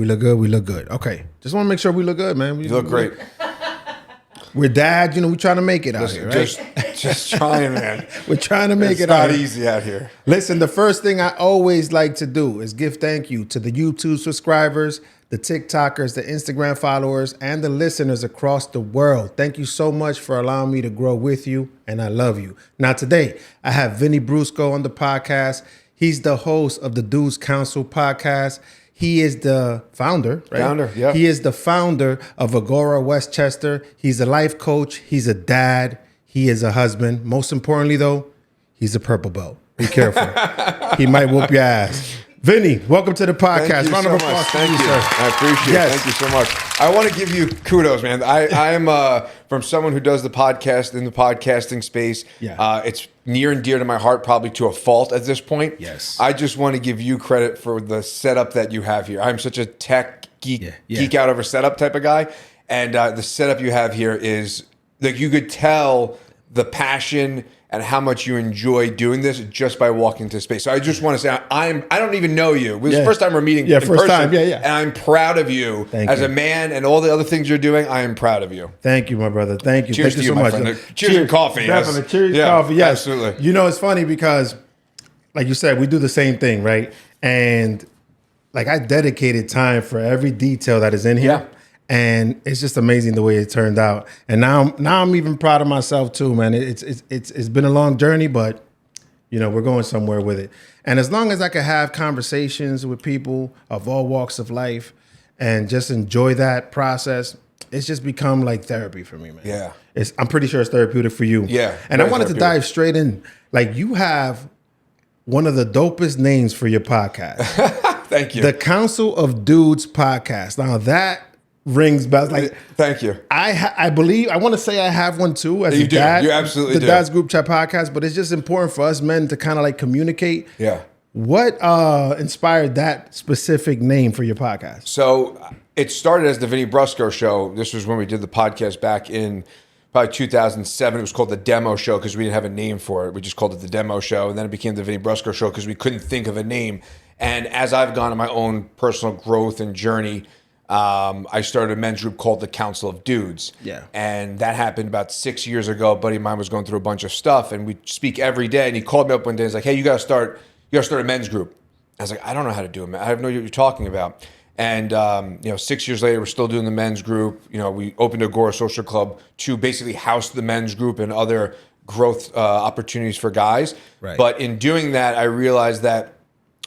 look good. We look good. Okay. Just want to make sure we look good, man. You look great. We're dads, we trying to make it out here, right? Just trying, man. We're trying to make it It's out not easy out here. Listen, the first thing I always like to do is give thank you to the YouTube subscribers, the TikTokers, the Instagram followers, and the listeners across the world. Thank you so much for allowing me to grow with you, and I love you. Now, today, I have Vinny Brusco on the podcast. He's the host of the Dudes Council podcast. He is the founder, right? Founder, yeah. He is the founder of Agora Westchester. He's a life coach. He's a dad. He is a husband. Most importantly, though, he's a purple belt. Be careful. He might whoop your ass. Vinny, welcome to the podcast. Thank you so much. Thank you. Sir. I appreciate it. Thank you so much. I want to give you kudos, man. I am from someone who does the podcast in the podcasting space. Yeah. It's near and dear to my heart, probably to a fault at this point. Yes. I just want to give you credit for the setup that you have here. I'm such a tech geek, geek out over setup type of guy. And the setup you have here is like you could tell the passion and how much you enjoy doing this just by walking into space. So I just want to say I don't even know you. It was the first time we're meeting in person. Time. Yeah. And I'm proud of you as a man and all the other things you're doing. I am proud of you. Thank you, my brother. Thank you. Cheers Thank to you so my much. friend. Cheers and coffee. Definitely. Yes. Cheers coffee. Yes. Absolutely. You know, it's funny because, like you said, we do the same thing, right? And like I dedicated time for every detail that is in here. Yeah. And it's just amazing the way it turned out. And now I'm even proud of myself too, man. It's been a long journey, but we're going somewhere with it. And as long as I can have conversations with people of all walks of life and just enjoy that process, it's just become like therapy for me, man. Yeah. I'm pretty sure it's therapeutic for you. Yeah. And I wanted to dive straight in. Like you have one of the dopest names for your podcast. Thank you. The Council of Dudes podcast. Now that rings bells. Like, thank you. I believe I want to say I have one too. As you a do. dad, You absolutely the do. Dad's Group Chat podcast. But it's just important for us men to kind of like communicate. Yeah. What inspired that specific name for your podcast? So it started as the Vinny Brusco show. This was when we did the podcast back in probably 2007. It was called the Demo Show because we didn't have a name for it. We just called it the Demo Show, and then it became the Vinny Brusco Show because we couldn't think of a name. And as I've gone on my own personal growth and journey, I started a men's group called the Council of Dudes. Yeah. And that happened about 6 years ago. A buddy of mine was going through a bunch of stuff, and we speak every day. And he called me up one day. He's like, "Hey, you got to start a men's group." I was like, "I don't know how to do it, man. I have no idea what you're talking about." And 6 years later, we're still doing the men's group. We opened Agora Social Club to basically house the men's group and other growth opportunities for guys. Right. But in doing that, I realized that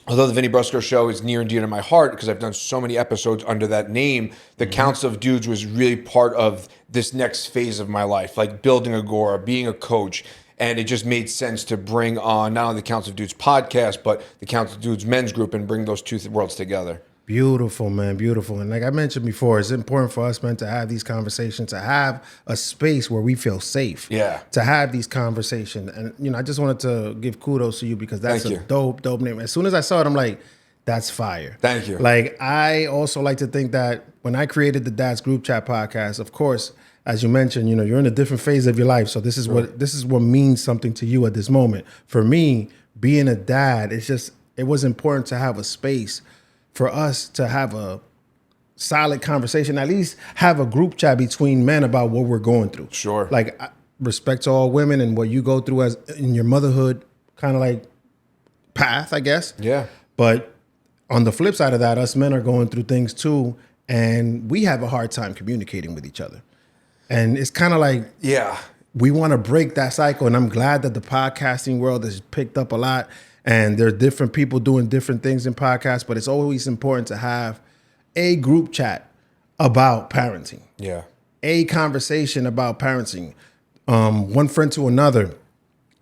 although the Vinny Brusco show is near and dear to my heart because I've done so many episodes under that name, the Council of Dudes was really part of this next phase of my life, like building Agora, being a coach. And it just made sense to bring on not only the Council of Dudes podcast, but the Council of Dudes men's group and bring those two worlds together. Beautiful, man. Beautiful. And like I mentioned before, it's important for us, man, to have these conversations, to have a space where we feel safe. Yeah. To have these conversations. And, I just wanted to give kudos to you because that's Thank a you. dope name. As soon as I saw it, I'm like, that's fire. Thank you. Like, I also like to think that when I created the Dad's Group Chat podcast, of course, as you mentioned, you're in a different phase of your life. So this is what means something to you at this moment. For me, being a dad, it was important to have a space for us to have a solid conversation, at least have a group chat between men about what we're going through. Sure. Like respect to all women and what you go through as in your motherhood kind of like path, I guess. Yeah. But on the flip side of that, us men are going through things too, and we have a hard time communicating with each other. And it's kind of like, we want to break that cycle. And I'm glad that the podcasting world has picked up a lot. And there are different people doing different things in podcasts, but it's always important to have a group chat about parenting. Yeah. A conversation about parenting. One friend to another.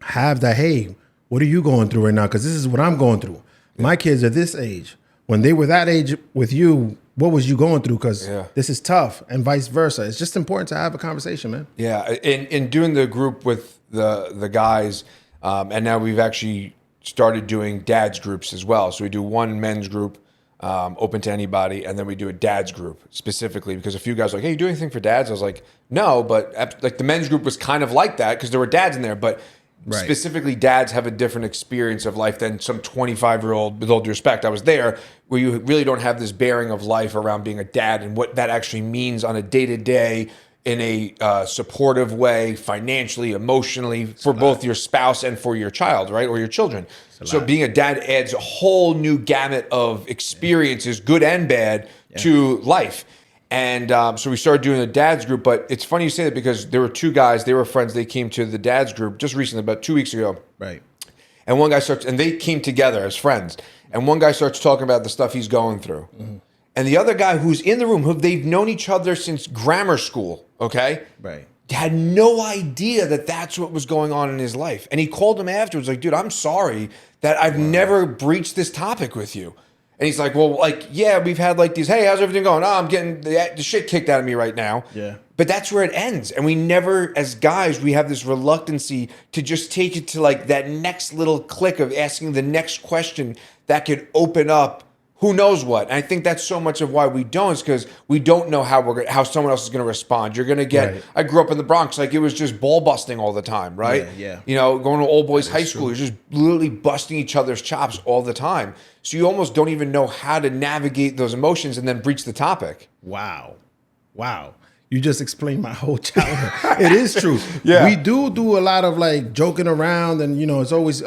Have that, hey, what are you going through right now? Because this is what I'm going through. Yeah. My kids are this age. When they were that age with you, what was you going through? Because this is tough, and vice versa. It's just important to have a conversation, man. Yeah. In doing the group with the guys, and now we've actually started doing dads groups as well. So we do one men's group open to anybody, and then we do a dads group specifically because a few guys were like, "Hey, you do anything for dads?" I was like, "No," but like the men's group was kind of like that because there were dads in there. But Right. Specifically, dads have a different experience of life than some 25-year-old, with all due respect, I was there, where you really don't have this bearing of life around being a dad and what that actually means on a day-to-day in a supportive way, financially, emotionally, for both your spouse and for your child, right? Or your children. So being a dad adds a whole new gamut of experiences, good and bad, to life. And so we started doing a dad's group. But it's funny you say that, because there were two guys, they were friends, they came to the dad's group just recently, about 2 weeks ago. Right. And one guy starts, and they came together as friends. And one guy starts talking about the stuff he's going through. Mm-hmm. And the other guy who's in the room, who they've known each other since grammar school, okay? Right. Had no idea that that's what was going on in his life. And he called him afterwards like, dude, I'm sorry that I've never breached this topic with you. And he's like, well, like, yeah, we've had like these, hey, how's everything going? Oh, I'm getting the shit kicked out of me right now. Yeah. But that's where it ends. And we never, as guys, we have this reluctancy to just take it to like that next little click of asking the next question that could open up who knows what. And I think that's so much of why we don't, is because we don't know how someone else is going to respond. You're going to get, right. I grew up in the Bronx, like it was just ball busting all the time, right? Yeah. You know, going to old boys high school, you're just literally busting each other's chops all the time. So you almost don't even know how to navigate those emotions and then breach the topic. Wow. You just explained my whole childhood. It is true. Yeah. We do a lot of like joking around, and, you know, it's always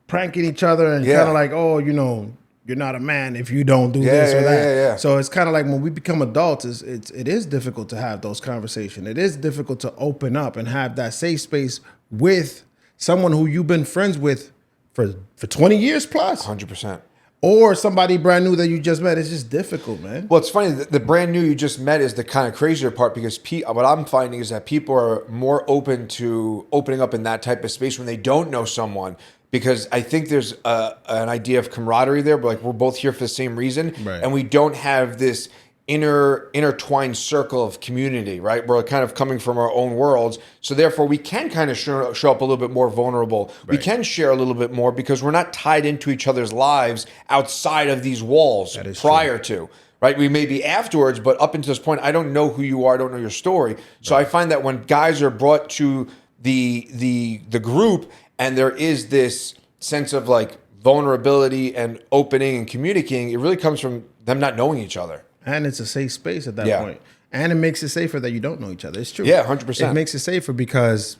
pranking each other and kind of like, oh, you know, you're not a man if you don't do this or that. Yeah. So it's kind of like when we become adults, it is difficult to have those conversations. It is difficult to open up and have that safe space with someone who you've been friends with for 20 years plus. 100%. Or somebody brand new that you just met. It's just difficult, man. Well, it's funny. The brand new you just met is the kind of crazier part, because what I'm finding is that people are more open to opening up in that type of space when they don't know someone. Because I think there's an idea of camaraderie there, but like we're both here for the same reason, right. And we don't have this intertwined circle of community, right? We're kind of coming from our own worlds, so therefore we can kind of show up a little bit more vulnerable. Right. We can share a little bit more because we're not tied into each other's lives outside of these walls prior to. Right? We may be afterwards, but up until this point, I don't know who you are, I don't know your story. So I find that when guys are brought to the group, and there is this sense of like vulnerability and opening and communicating, it really comes from them not knowing each other. And it's a safe space at that point. And it makes it safer that you don't know each other. It's true. Yeah, 100%. It makes it safer because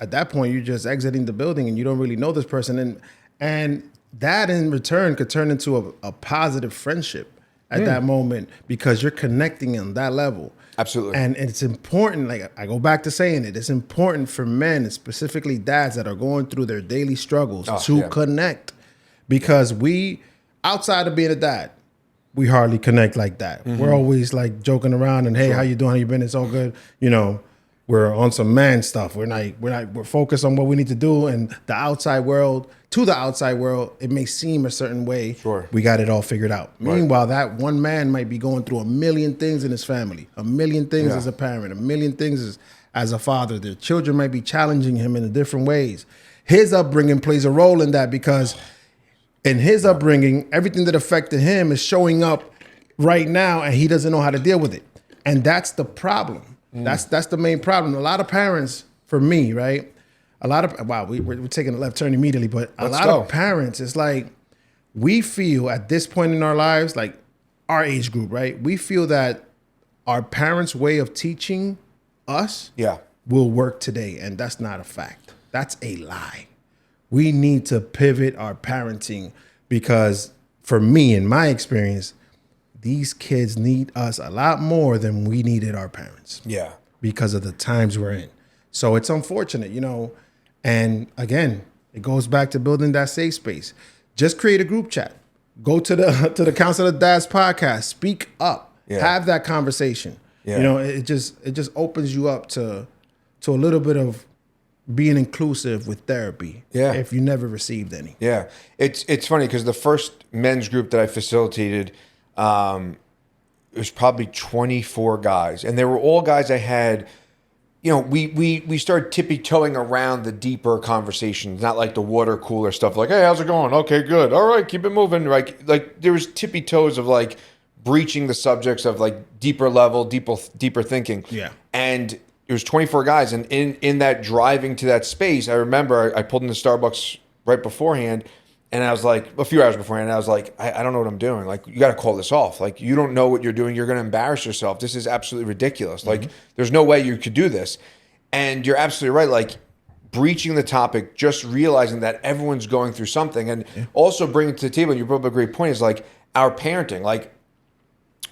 at that point, you're just exiting the building and you don't really know this person. And that in return could turn into a positive friendship at that moment, because you're connecting on that level. Absolutely. And it's important, like I go back to saying it, it's important for men, and specifically dads that are going through their daily struggles, to connect. Because we, outside of being a dad, we hardly connect like that. Mm-hmm. We're always like joking around and, hey, how you doing? How you been? It's all good. You know, we're on some man stuff. We're focused on what we need to do. And the outside world, it may seem a certain way. Sure. We got it all figured out. Right. Meanwhile, that one man might be going through a million things in his family, a million things as a parent, a million things as a father. Their children might be challenging him in different ways. His upbringing plays a role in that, because in his upbringing, everything that affected him is showing up right now, and he doesn't know how to deal with it. And that's the problem. That's the main problem. A lot of parents, for me, right? We're taking a left turn immediately, but a lot of parents, it's like, we feel at this point in our lives, like our age group, right? We feel that our parents' way of teaching us will work today. And that's not a fact. That's a lie. We need to pivot our parenting, because for me, in my experience, these kids need us a lot more than we needed our parents. Yeah. Because of the times we're in. So it's unfortunate, you know. And again, it goes back to building that safe space. Just create a group chat. Go to the Council of Dads podcast. Speak up. Have that conversation. You know, it just opens you up to a little bit of being inclusive with therapy. If you never received any. It's funny because the first men's group that I facilitated, it was probably 24 guys, and they were all guys I had. You know, we started tippy-toeing around the deeper conversations, not like the water cooler stuff. Like, hey, how's it going? Okay, good. All right, keep it moving. Like there was tippy-toes of like breaching the subjects of like deeper level, deeper thinking. And it was 24 guys. And in that driving to that space, I remember I pulled into Starbucks right beforehand. And I was like, a few hours beforehand, I was like, I don't know what I'm doing. Like, you got to call this off. Like, you don't know what you're doing. You're going to embarrass yourself. This is absolutely ridiculous. Like, there's no way you could do this. And you're absolutely right. Like, breaching the topic, just realizing that everyone's going through something. And also bringing to the table, and you brought up a great point, is like our parenting. Like,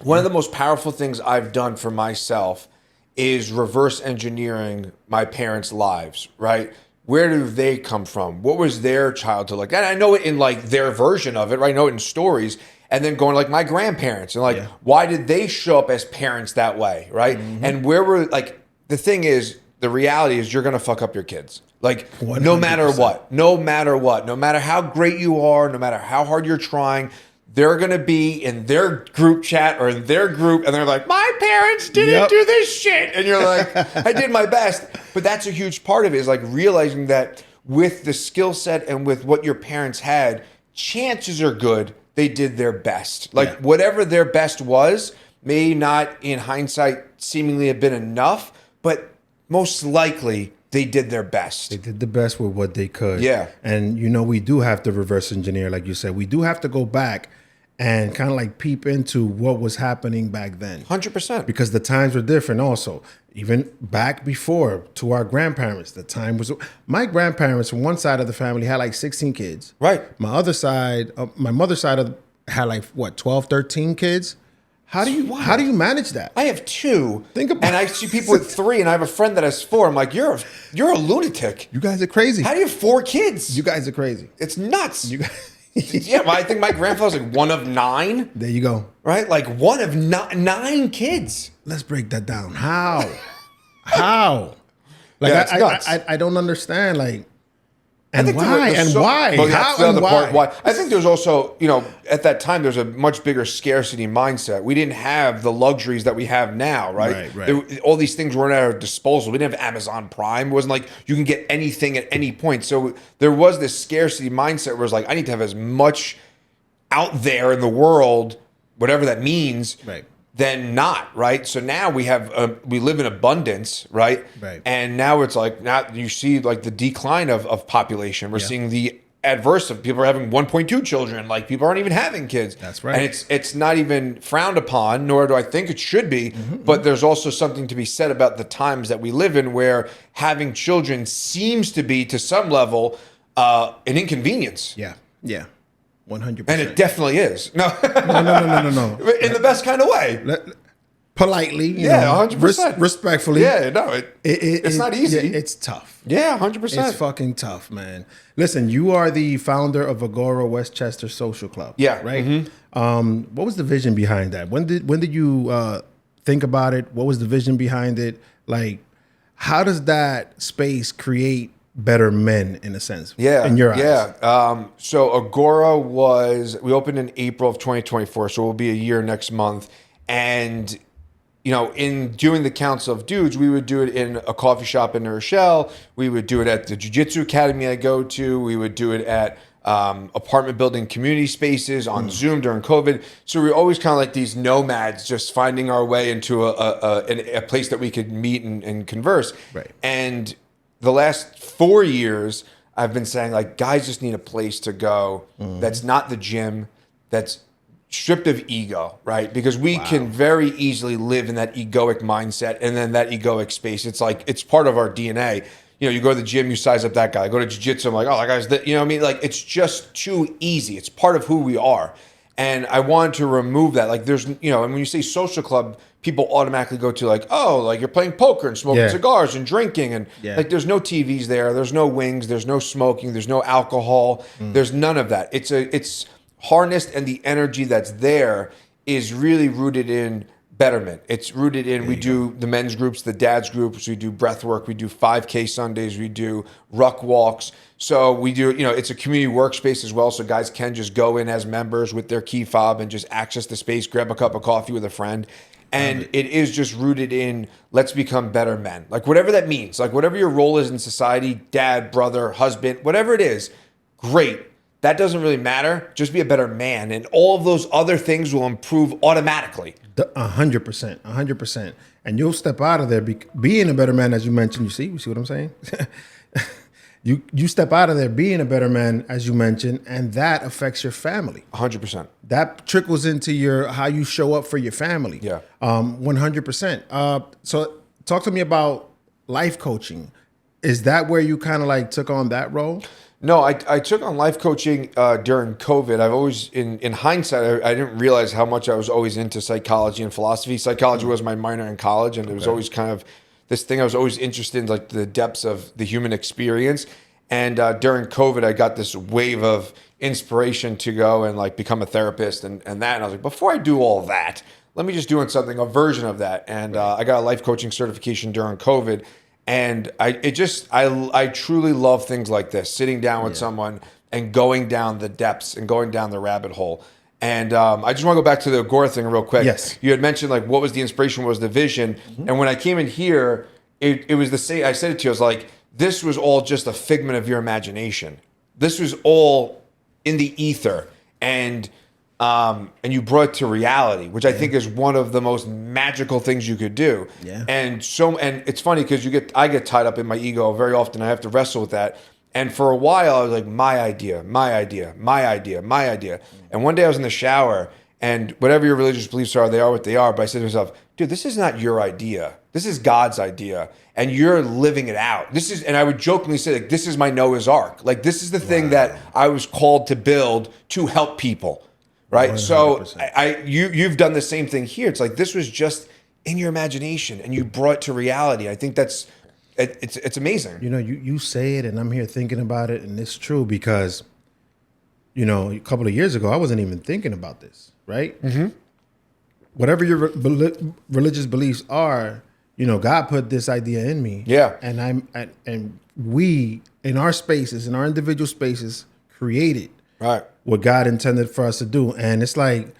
one of the most powerful things I've done for myself is reverse engineering my parents' lives, right? Where do they come from? What was their childhood like? And I know it in like their version of it, right? I know it in stories. And then going like my grandparents and like, why did they show up as parents that way, right? And where were, like, the thing is, the reality is you're going to fuck up your kids. Like, 100%. No matter what, no matter how great you are, no matter how hard you're trying, they're going to be in their group chat or in their group, and they're like, my parents didn't do this shit. And you're like, I did my best. But that's a huge part of it, is like realizing that with the skill set and with what your parents had, chances are good they did their best. Like, whatever their best was may not, in hindsight, seemingly have been enough, but most likely they did their best. They did the best with what they could. Yeah. And, we do have to reverse engineer, like you said. We do have to go back and kind of like peep into what was happening back then. 100%. Because the times were different also. Even back before, to our grandparents, the time was... My grandparents, from one side of the family, had like 16 kids. Right. My other side, my mother's side had like, 12, 13 kids? How do you manage that? I have 2. Think about and I see people with 3, and I have a friend that has 4. I'm like, you're a lunatic. You guys are crazy. How do you have 4 kids? You guys are crazy. It's nuts. You guys... Yeah, well, I think my grandfather's like one of 9. There you go. Right? Like one of 9 kids. Let's break that down. How? How? Like, Yeah, it's nuts. I don't understand. Like, And why? Why? Well, that's the other part. Why? I think there's also, at that time, there's a much bigger scarcity mindset. We didn't have the luxuries that we have now, right? Right. All these things weren't at our disposal. We didn't have Amazon Prime. It wasn't like you can get anything at any point. So there was this scarcity mindset where it's like, I need to have as much out there in the world, whatever that means, than not, right? So now we live in abundance, right? Right. And now it's like, now you see like the decline of population. We're seeing the adverse of people are having 1.2 children. Like, people aren't even having kids. That's right. And it's not even frowned upon, nor do I think it should be. But there's also something to be said about the times that we live in, where having children seems to be, to some level, an inconvenience. Yeah. 100%. And it definitely is. No. No. In the best kind of way. Politely, you Yeah, know, 100%. Respectfully. Yeah, no, it's not easy. Yeah, it's tough. Yeah, 100%. It's fucking tough, man. Listen, you are the founder of Agora Westchester Social Club. Yeah. Right? What was the vision behind that? When did you think about it? What was the vision behind it? Like, how does that space create better men, in a sense? Yeah. In your eyes? Yeah. So Agora we opened in April of 2024, so we'll be a year next month. And in doing the Council of Dudes, we would do it in a coffee shop in New Rochelle. We would do it at the Jiu-Jitsu Academy I go to. We would do it at apartment building community spaces on Zoom during COVID. So we were always kind of like these nomads, just finding our way into a place that we could meet and converse. Right. And the last 4 years, I've been saying, like, guys just need a place to go that's not the gym, that's stripped of ego, right? Because we can very easily live in that egoic mindset, and then that egoic space. It's like, it's part of our DNA. You go to the gym, you size up that guy. I go to jiu-jitsu, I'm like, oh, that guy's you know what I mean? Like, it's just too easy. It's part of who we are. And I wanted to remove that. Like, there's, and when you say social club, people automatically go to like, oh, like you're playing poker and smoking cigars and drinking. And like, there's no TVs there. There's no wings. There's no smoking. There's no alcohol. There's none of that. It's harnessed, and the energy that's there is really rooted in betterment. It's rooted in, we do the men's groups, the dads groups, we do breath work, we do 5K Sundays, we do ruck walks. So we do, it's a community workspace as well. So guys can just go in as members with their key fob and just access the space, grab a cup of coffee with a friend. And it is just rooted in, let's become better men. Like, whatever that means, like whatever your role is in society, dad, brother, husband, whatever it is, great. that doesn't really matter. Just be a better man, and all of those other things will improve automatically. 100%, 100%. And you'll step out of there being a better man, as you mentioned. You see what I'm saying? You step out of there being a better man, as you mentioned, and that affects your family. 100%. That trickles into how you show up for your family. Yeah. 100%. So talk to me about life coaching. Is that where you kind of like took on that role? No, I took on life coaching during COVID. I've always, in hindsight, I didn't realize how much I was always into psychology and philosophy. Psychology was my minor in college, and it was always kind of this thing I was always interested in, like the depths of the human experience. And during COVID, I got this wave of inspiration to go and like become a therapist and that. And I was like, before I do all that, let me just do a version of that. And I got a life coaching certification during COVID. And I truly love things like this, sitting down with someone and going down the depths and going down the rabbit hole. And I just want to go back to the Agora thing real quick. Yes. You had mentioned like what was the inspiration, what was the vision. And when I came in here, it was the same. I said it to you, I was like, this was all just a figment of your imagination. This was all in the ether. And you brought it to reality, which I think is one of the most magical things you could do. Yeah. And it's funny because I get tied up in my ego very often. I have to wrestle with that. And for a while, I was like, my idea. And one day I was in the shower, and whatever your religious beliefs are, they are what they are. But I said to myself, dude, this is not your idea. This is God's idea, and you're living it out. And I would jokingly say, like, this is my Noah's Ark. Like, this is the thing that I was called to build to help people. Right. 100%. So you've done the same thing here. It's like this was just in your imagination and you brought it to reality. I think it's amazing. You know, you say it and I'm here thinking about it, and it's true because, you know, a couple of years ago, I wasn't even thinking about this. Right. Mm-hmm. Whatever your religious beliefs are, you know, God put this idea in me. Yeah. And we in our spaces, in our individual spaces, created what God intended for us to do. And it's like,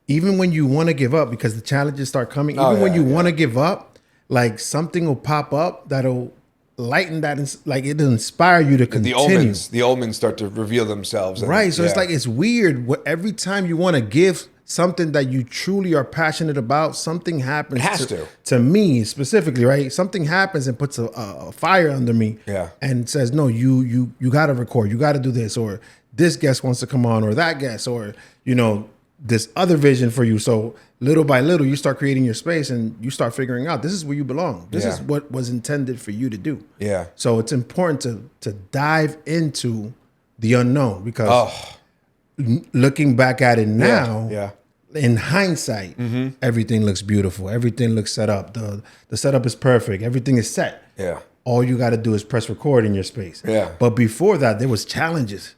even when you want to give up, because the challenges start coming, when you want to give up, like something will pop up that'll lighten that, like it'll inspire you to continue. The omens start to reveal themselves. Right. So it's like, it's weird. Every time you want to give something that you truly are passionate about, something happens. It has to me specifically, right? Something happens and puts a fire under me. Yeah. And says, no, you got to record. You got to do this, or this guest wants to come on, or that guest, or, you know, this other vision for you. So little by little, you start creating your space and you start figuring out this is where you belong. This is what was intended for you to do. Yeah. So it's important to dive into the unknown, because looking back at it now, in hindsight, everything looks beautiful. Everything looks set up. The setup is perfect. Everything is set. Yeah. All you got to do is press record in your space. Yeah. But before that, there was challenges.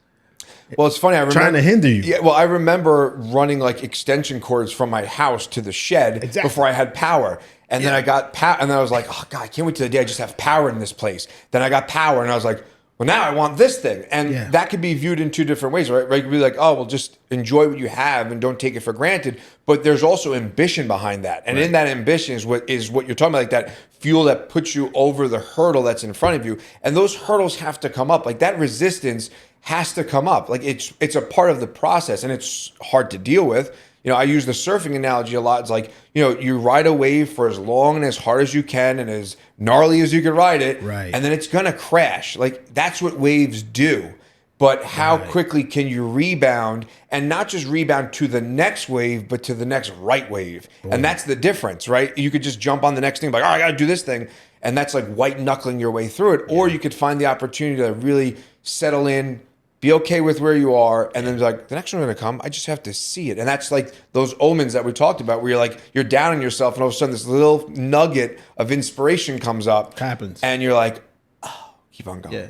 Well, it's funny. I remember trying to hinder you. Yeah. Well, I remember running like extension cords from my house to the shed before I had power. And then I got power, and then I was like, oh God, I can't wait till the day I just have power in this place. Then I got power, and I was like, well, now I want this thing. And that could be viewed in two different ways, right? Right? You could be like, oh, well, just enjoy what you have and don't take it for granted. But there's also ambition behind that. And in that ambition is what you're talking about, like that fuel that puts you over the hurdle that's in front of you. And those hurdles have to come up. Like that resistance has to come up. Like it's a part of the process, and it's hard to deal with. You know, I use the surfing analogy a lot. It's like, you know, you ride a wave for as long and as hard as you can and as gnarly as you can ride it. Right. And then it's going to crash. Like that's what waves do. But how quickly can you rebound, and not just rebound to the next wave, but to the next right wave? And that's the difference, right? You could just jump on the next thing, like, oh, I got to do this thing. And that's like white knuckling your way through it. Or you could find the opportunity to really settle in, be okay with where you are, and then like, the next one's going to come. I just have to see it. And that's like those omens that we talked about, where you're like, you're down on yourself, and all of a sudden this little nugget of inspiration comes up. Happens. And you're like, oh, keep on going. Yeah.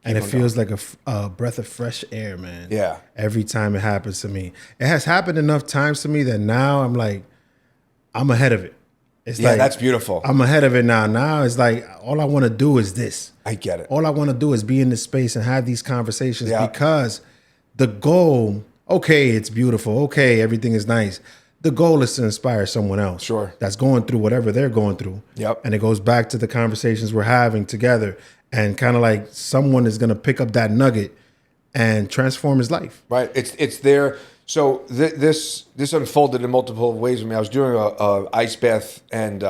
And it feels like a breath of fresh air, man. Yeah. Every time it happens to me. It has happened enough times to me that now I'm like, I'm ahead of it. It's like, that's beautiful. I'm ahead of it now. Now it's like, all I want to do is this. I get it. All I want to do is be in this space and have these conversations, because the goal, okay, it's beautiful. Okay, everything is nice. The goal is to inspire someone else. Sure. That's going through whatever they're going through. Yep. And it goes back to the conversations we're having together. And kind of like someone is going to pick up that nugget and transform his life. Right. It's there. So this unfolded in multiple ways with me. I was doing a ice bath and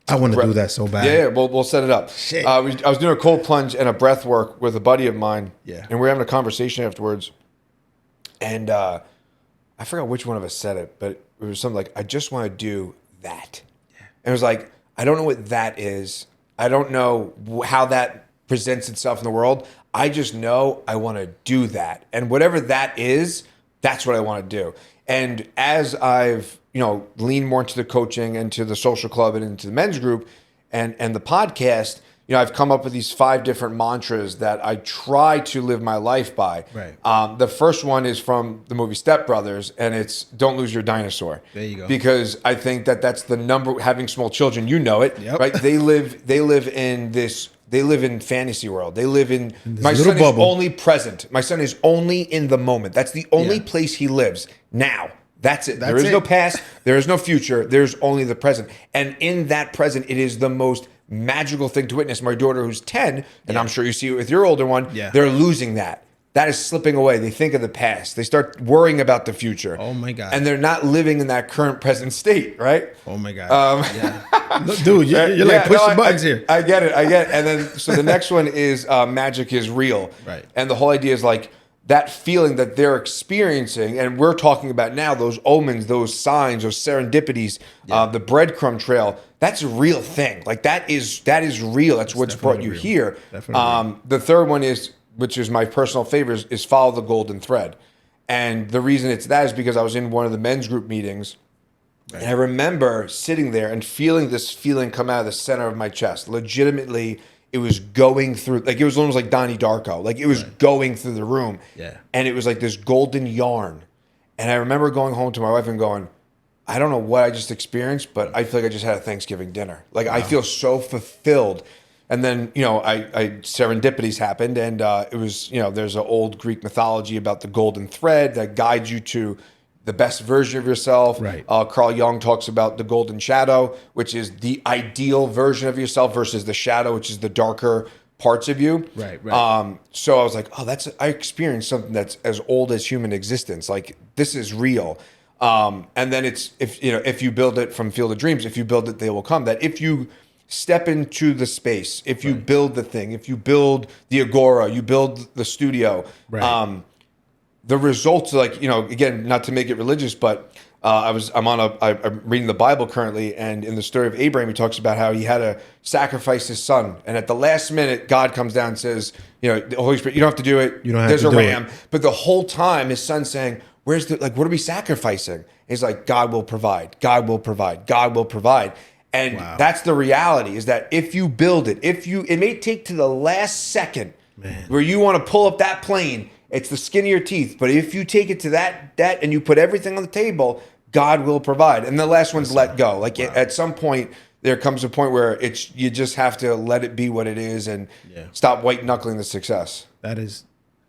I want to do that so bad. yeah, we'll set it up. Shit. I was doing a cold plunge and a breath work with a buddy of mine. Yeah. And we were having a conversation afterwards. And I forgot which one of us said it, but it was something like, I just want to do that. Yeah. And it was like, I don't know what that is. I don't know how that presents itself in the world. I just know I want to do that. And whatever that is, that's what I want to do. And as I've, leaned more into the coaching and to the social club and into the men's group and the podcast, I've come up with these 5 different mantras that I try to live my life by. Right. The first one is from the movie Step Brothers, and it's don't lose your dinosaur. There you go. Because I think that's the number, having small children, it, Yep. right? They live in fantasy world. They live in my little son bubble. is only present. My son is only in the moment. That's the only place he lives now. That's it. There is no past. There is no future. There's only the present. And in that present, it is the most magical thing to witness. My daughter, who's 10, and I'm sure you see it with your older one, they're losing that. That is slipping away. They think of the past. They start worrying about the future. Oh, my God. And they're not living in that current present state, right? Oh, my God. Look, dude, you're like pushing buttons here. I get it. And then, so the next one is magic is real. Right. And the whole idea is like, that feeling that they're experiencing, and we're talking about now, those omens, those signs, those serendipities, the breadcrumb trail, that's a real thing. Like that is real. That's what's brought you real. here. Definitely The third one is, which is my personal favorite, is follow the golden thread. And the reason it's that is because I was in one of the men's group meetings, and I remember sitting there and feeling this feeling come out of the center of my chest. Legitimately, it was going through, like it was almost like Donnie Darko. Like it was going through the room. Yeah. And it was like this golden yarn. And I remember going home to my wife and going, I don't know what I just experienced, but I feel like I just had a Thanksgiving dinner. Like I feel so fulfilled. And then, I serendipities happened, and it was, there's an old Greek mythology about the golden thread that guides you to the best version of yourself. Right. Carl Jung talks about the golden shadow, which is the ideal version of yourself versus the shadow, which is the darker parts of you. Right. So I was like, I experienced something that's as old as human existence. Like this is real. And then it's, if you build it from Field of Dreams, if you build it, they will come. That if you step into the space, if you build the thing, if you build the Agora, you build the studio, the results, like, again, not to make it religious, but I'm reading the Bible currently, and in the story of Abraham, he talks about how he had to sacrifice his son, and at the last minute, God comes down and says, the Holy Spirit, you don't have to do it. You don't have There's to a do ram. it. But the whole time, his son's saying, what are we sacrificing? And he's like, God will provide. God will provide. God will provide. And that's the reality, is that if you build it, it may take to the last second where you want to pull up that plane. It's the skin of your teeth. But if you take it to that and you put everything on the table, God will provide. And the last one's let go. Like at some point, there comes a point where you just have to let it be what it is and stop white knuckling the success. That was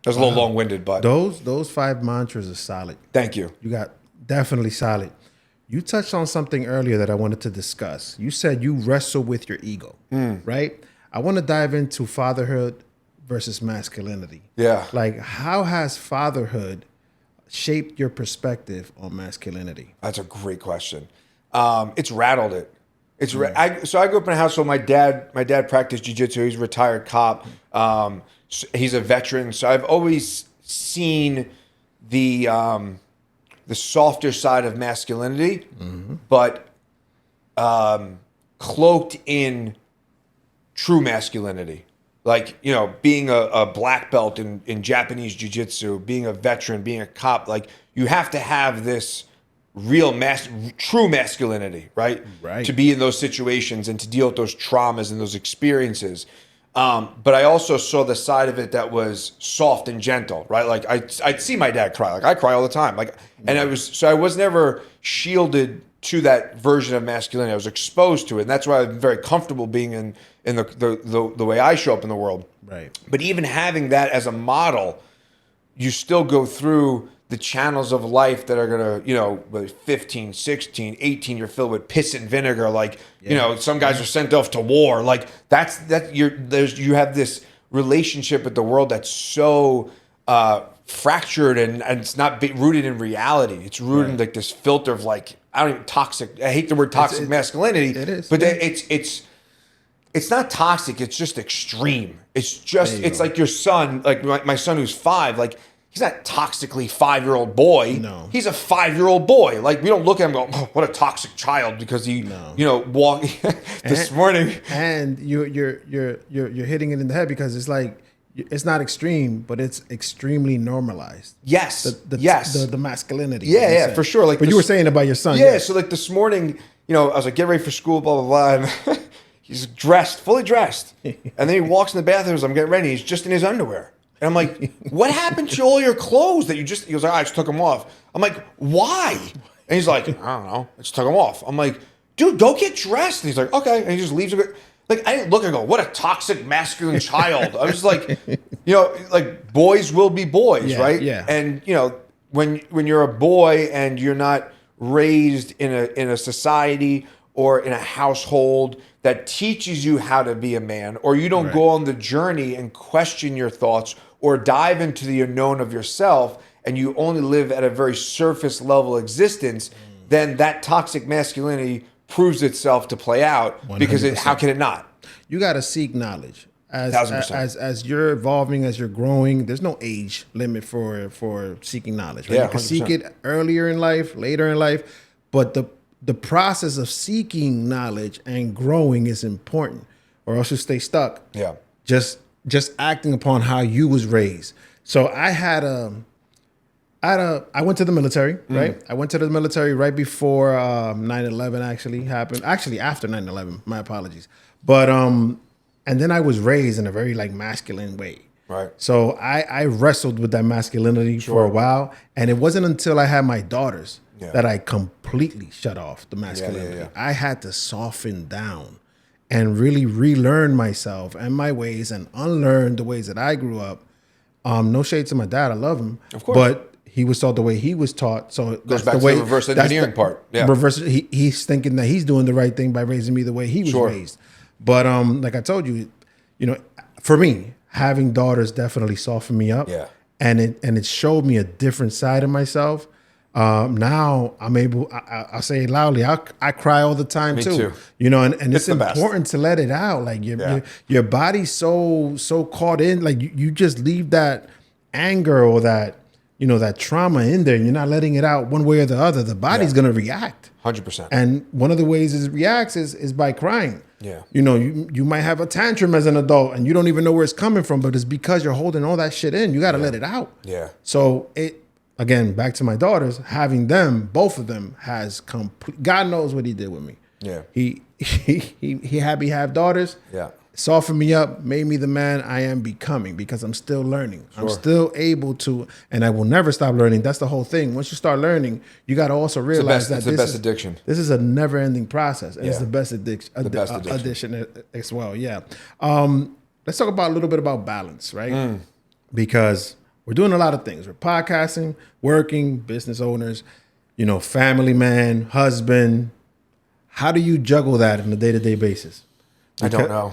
a little long-winded, but those 5 mantras are solid. Thank you. You got definitely solid. You touched on something earlier that I wanted to discuss. You said you wrestle with your ego, right? I want to dive into fatherhood versus masculinity. Yeah. Like, how has fatherhood shaped your perspective on masculinity? That's a great question. It's rattled it. So I grew up in a household. My dad practiced jiu-jitsu. He's a retired cop. He's a veteran. So I've always seen the softer side of masculinity, but cloaked in true masculinity. Like, being a black belt in Japanese jiu-jitsu, being a veteran, being a cop, like you have to have this real true masculinity, right? Right. To be in those situations and to deal with those traumas and those experiences. But I also saw the side of it that was soft and gentle, right? Like I'd see my dad cry. Like I cry all the time. Like, and I was never shielded to that version of masculinity. I was exposed to it. And that's why I'm very comfortable being in the way I show up in the world. Right. But even having that as a model, you still go through the channels of life that are going to, 15, 16, 18, you're filled with piss and vinegar. Like, some guys are sent off to war. Like you have this relationship with the world that's so fractured and it's not rooted in reality. It's rooted in like this filter of like, I don't even toxic. I hate the word toxic masculinity. It is. But it's not toxic. It's just extreme. It's like your son, like my son who's 5, like he's not toxically 5-year-old boy. No. He's a 5-year-old boy. Like we don't look at him and go, oh, what a toxic child because he, walk this morning. And you're hitting it in the head because it's like, it's not extreme, but it's extremely normalized. Yes. The masculinity. Yeah, for sure. Like but you were saying about your son. Yeah. So like this morning, I was like, get ready for school, blah, blah, blah. And he's dressed, fully dressed. And then he walks in the bathroom as I'm getting ready. He's just in his underwear. And I'm like, what happened to all your clothes that you just, he was like, I just took them off. I'm like, why? And he's like, I don't know. I just took them off. I'm like, dude, go get dressed. And he's like, okay. And he just leaves. Like, I didn't look and go, what a toxic masculine child. I was like, like boys will be boys, right? Yeah. And, when you're a boy and you're not raised in a society or in a household that teaches you how to be a man, or you don't go on the journey and question your thoughts or dive into the unknown of yourself, and you only live at a very surface level existence, then that toxic masculinity proves itself to play out 100%. Because how can it not? You got to seek knowledge. 1000%. As you're evolving, as you're growing, there's no age limit for seeking knowledge. Right? Yeah, you can 100%. seek it earlier in life, later in life, but the process of seeking knowledge and growing is important, or else you stay stuck. Yeah. Just acting upon how you was raised. So I went to the military, right? I went to the military right before 9/11 actually happened. Actually, after 9/11, my apologies. But and then I was raised in a very like masculine way. Right. So I wrestled with that masculinity for a while, and it wasn't until I had my daughters that I completely shut off the masculinity. I had to soften down and really relearn myself and my ways and unlearn the ways that I grew up. No shade to my dad, I love him, of course, but he was taught the way he was taught. So it goes back to the reverse engineering part. Yeah. Reverse. He's thinking that he's doing the right thing by raising me the way he was raised. But like I told you, for me, having daughters definitely softened me up. Yeah. And it showed me a different side of myself. Now I'm able. I'll say it loudly. I cry all the time Me too. And it's important to let it out. Like your body's so caught in. Like you just leave that anger or that that trauma in there, and you're not letting it out one way or the other. The body's gonna react. 100%. And one of the ways it reacts is by crying. Yeah. You might have a tantrum as an adult and you don't even know where it's coming from, but it's because you're holding all that shit in. You got to let it out. Yeah. So again, back to my daughters, having them, both of them has God knows what he did with me. Yeah. He had me have daughters. Yeah. Softened me up, made me the man I am becoming because I'm still learning. Sure. I'm still able to, and I will never stop learning. That's the whole thing. Once you start learning, you got to also realize it's the best addiction. This is a never-ending process, and it's the best addiction. Addiction as well. Yeah. Let's talk about a little bit about balance, right? Because we're doing a lot of things. We're podcasting, working, business owners, family man, husband. How do you juggle that on a day-to-day basis? I don't know.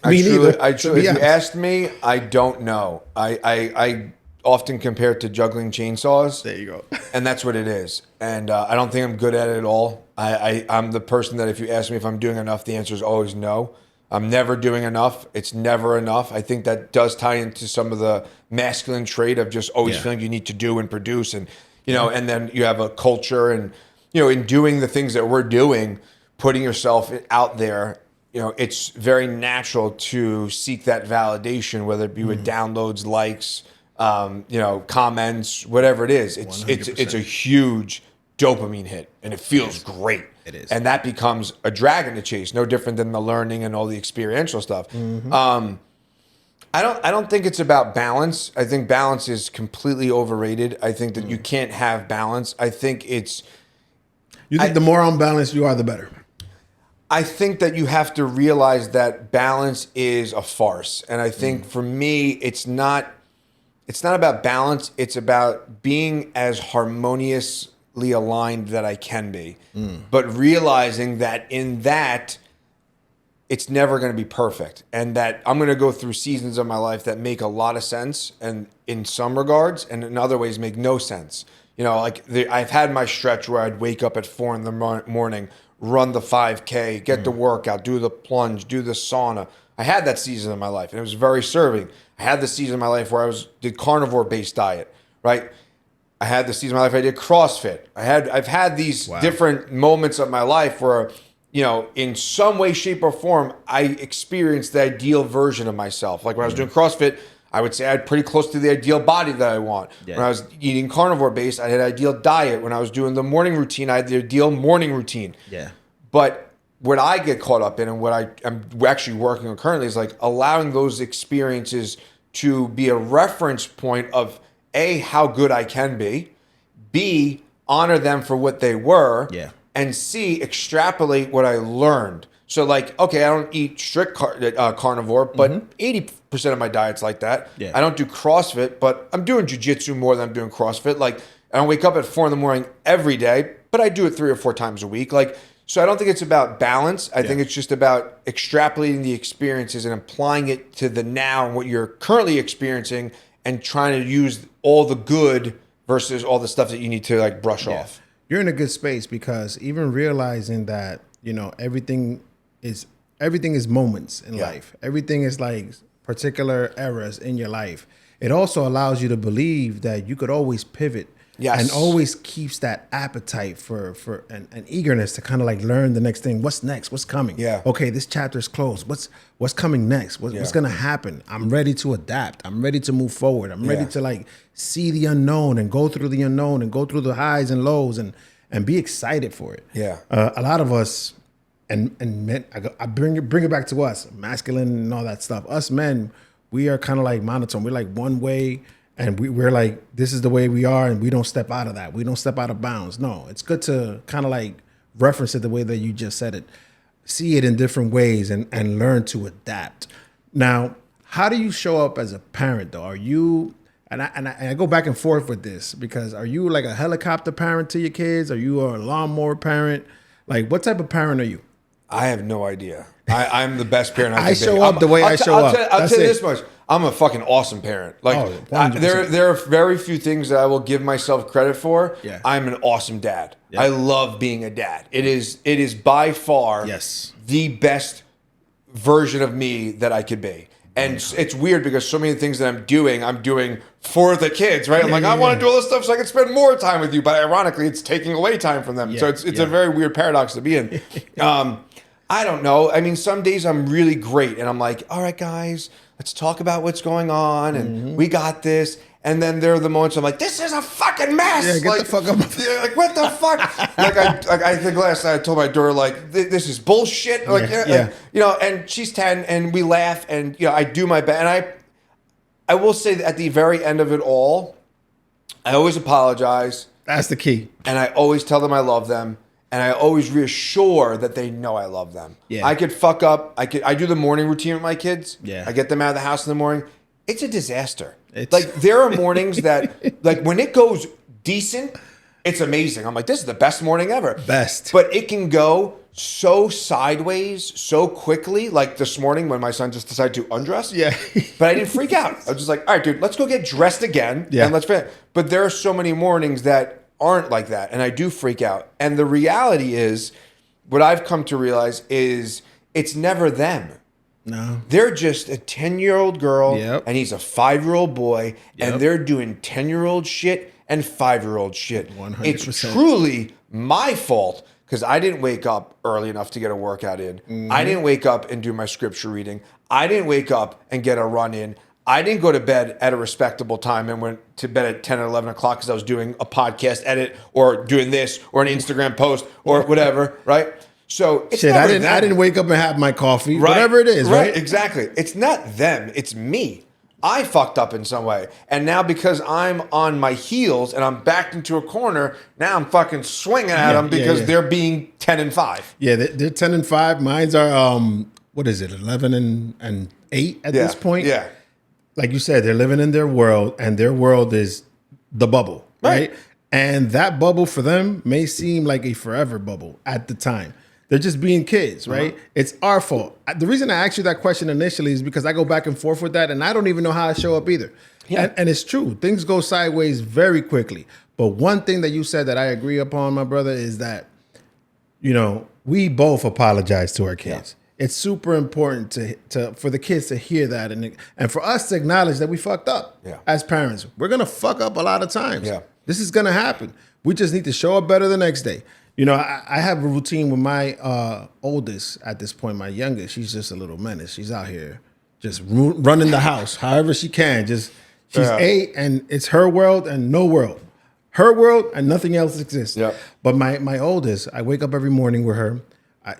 Me neither. If you asked me, I don't know. I often compare it to juggling chainsaws. There you go. And that's what it is. And I don't think I'm good at it at all. I'm the person that if you ask me if I'm doing enough, the answer is always no. I'm never doing enough. It's never enough. I think that does tie into some of the masculine trait of just always feeling you need to do and produce. And, and then you have a culture and, in doing the things that we're doing, putting yourself out there, it's very natural to seek that validation, whether it be with downloads, likes, comments, whatever it is. It's a huge dopamine hit, and it feels great. It is, and that becomes a dragon to chase. No different than the learning and all the experiential stuff. I don't think it's about balance. I think balance is completely overrated. I think that you can't have balance. I think it's. You think the more unbalanced you are, the better. I think that you have to realize that balance is a farce. And I think for me, it's not about balance. It's about being as harmoniously aligned that I can be. But realizing that in that, it's never going to be perfect, and that I'm going to go through seasons of my life that make a lot of sense, and in some regards, and in other ways make no sense. You know, like I've had my stretch where I'd wake up at 4 in the morning, run the 5K, get the workout, do the plunge, do the sauna. I had that season of my life, and it was very serving. I had the season of my life where did carnivore-based diet, right? I had the season of my life I did CrossFit. I've had these different moments of my life where, you know, in some way, shape, or form, I experienced the ideal version of myself. Like when I was doing CrossFit, I would say I had pretty close to the ideal body that I want. Yeah. When I was eating carnivore-based, I had an ideal diet. When I was doing the morning routine, I had the ideal morning routine. Yeah. But what I get caught up in and what I'm actually working on currently is like allowing those experiences to be a reference point of A, how good I can be, B, honor them for what they were, and C, extrapolate what I learned. So like, okay, I don't eat strict carnivore, but 80% of my diet's like that. Yeah. I don't do CrossFit, but I'm doing jiu-jitsu more than I'm doing CrossFit. Like, I don't wake up at 4 in the morning every day, but I do it 3 or 4 times a week. Like, so I don't think it's about balance. I think it's just about extrapolating the experiences and applying it to the now and what you're currently experiencing and trying to use all the good versus all the stuff that you need to like brush off. You're in a good space because even realizing that, you know, everything is moments in life. Everything is like particular eras in your life. It also allows you to believe that you could always pivot. Yes. And always keeps that appetite for an eagerness to kind of like learn the next thing. What's next? What's coming? Yeah. Okay, this chapter's closed. What's coming next? What's going to happen? I'm ready to adapt. I'm ready to move forward. I'm ready to like see the unknown and go through the unknown and go through the highs and lows and be excited for it. Yeah. A lot of us, and men, I bring it back to us, masculine and all that stuff. Us men, we are kind of like monotone. We're like one way. And we're like, this is the way we are, and we don't step out of that. We don't step out of bounds. No, it's good to kind of like reference it the way that you just said it. See it in different ways and learn to adapt. Now, how do you show up as a parent, though? Are you, and I go back and forth with this, because are you like a helicopter parent to your kids? Are you a lawnmower parent? Like, what type of parent are you? I have no idea. I'm the best parent I can be. I show up the way I show up. I'll tell you this much. I'm a fucking awesome parent. Like there are very few things that I will give myself credit for. Yeah. I'm an awesome dad. Yeah. I love being a dad. It is by far the best version of me that I could be. And it's weird because so many things that I'm doing for the kids, right? I'm like, I want to do all this stuff so I can spend more time with you. But ironically, it's taking away time from them. Yeah. So it's a very weird paradox to be in. I don't know. I mean, some days I'm really great and I'm like, all right, guys, let's talk about what's going on and we got this. And then there are the moments I'm like, this is a fucking mess. Yeah, get the fuck up. Like, what the fuck? I think last night I told my daughter, like, this is bullshit. Like, you know, and she's 10 and we laugh and, you know, I do my best. And I will say that at the very end of it all, I always apologize. That's the key. And I always tell them I love them. And I always reassure that they know I love them. Yeah. I could fuck up. I do the morning routine with my kids. Yeah. I get them out of the house in the morning. It's a disaster. Like there are mornings that, like when it goes decent, it's amazing. I'm like, this is the best morning ever. Best. But it can go so sideways so quickly. Like this morning when my son just decided to undress. Yeah. But I didn't freak out. I was just like, all right, dude, let's go get dressed again. Yeah. And let's finish. But there are so many mornings that aren't like that, and I do freak out. And the reality is, what I've come to realize is it's never them. No. They're just a 10-year-old girl, and he's a 5-year-old boy, and they're doing 10-year-old shit and 5-year-old shit. 100%. It's truly my fault, because I didn't wake up early enough to get a workout in. I didn't wake up and do my scripture reading. I didn't wake up and get a run in. I didn't go to bed at a respectable time and went to bed at 10 or 11 o'clock because I was doing a podcast edit or doing this or an Instagram post or whatever, right? So it's I didn't wake up and have my coffee, whatever it is, right? Exactly. It's not them, it's me. I fucked up in some way. And now because I'm on my heels and I'm backed into a corner, now I'm fucking swinging at them because they're being 10 and 5. Yeah, they're 10 and 5. Mine's are, what is it, 11 and 8 at this point? Yeah. Like you said, they're living in their world, and their world is the bubble, right? And that bubble for them may seem like a forever bubble at the time. They're just being kids, right? It's our fault. The reason I asked you that question initially is because I go back and forth with that, and I don't even know how I show up either. Yeah. And it's true. Things go sideways very quickly. But one thing that you said that I agree upon, my brother, is that, we both apologize to our kids. Yeah. It's super important to for the kids to hear that and for us to acknowledge that we fucked up as parents. We're going to fuck up a lot of times. Yeah. This is going to happen. We just need to show up better the next day. I have a routine with my oldest at this point. My youngest, she's just a little menace. She's out here just running the house however she can. She's 8 and it's her world and no world. Her world and nothing else exists. Yep. But my oldest, I wake up every morning with her.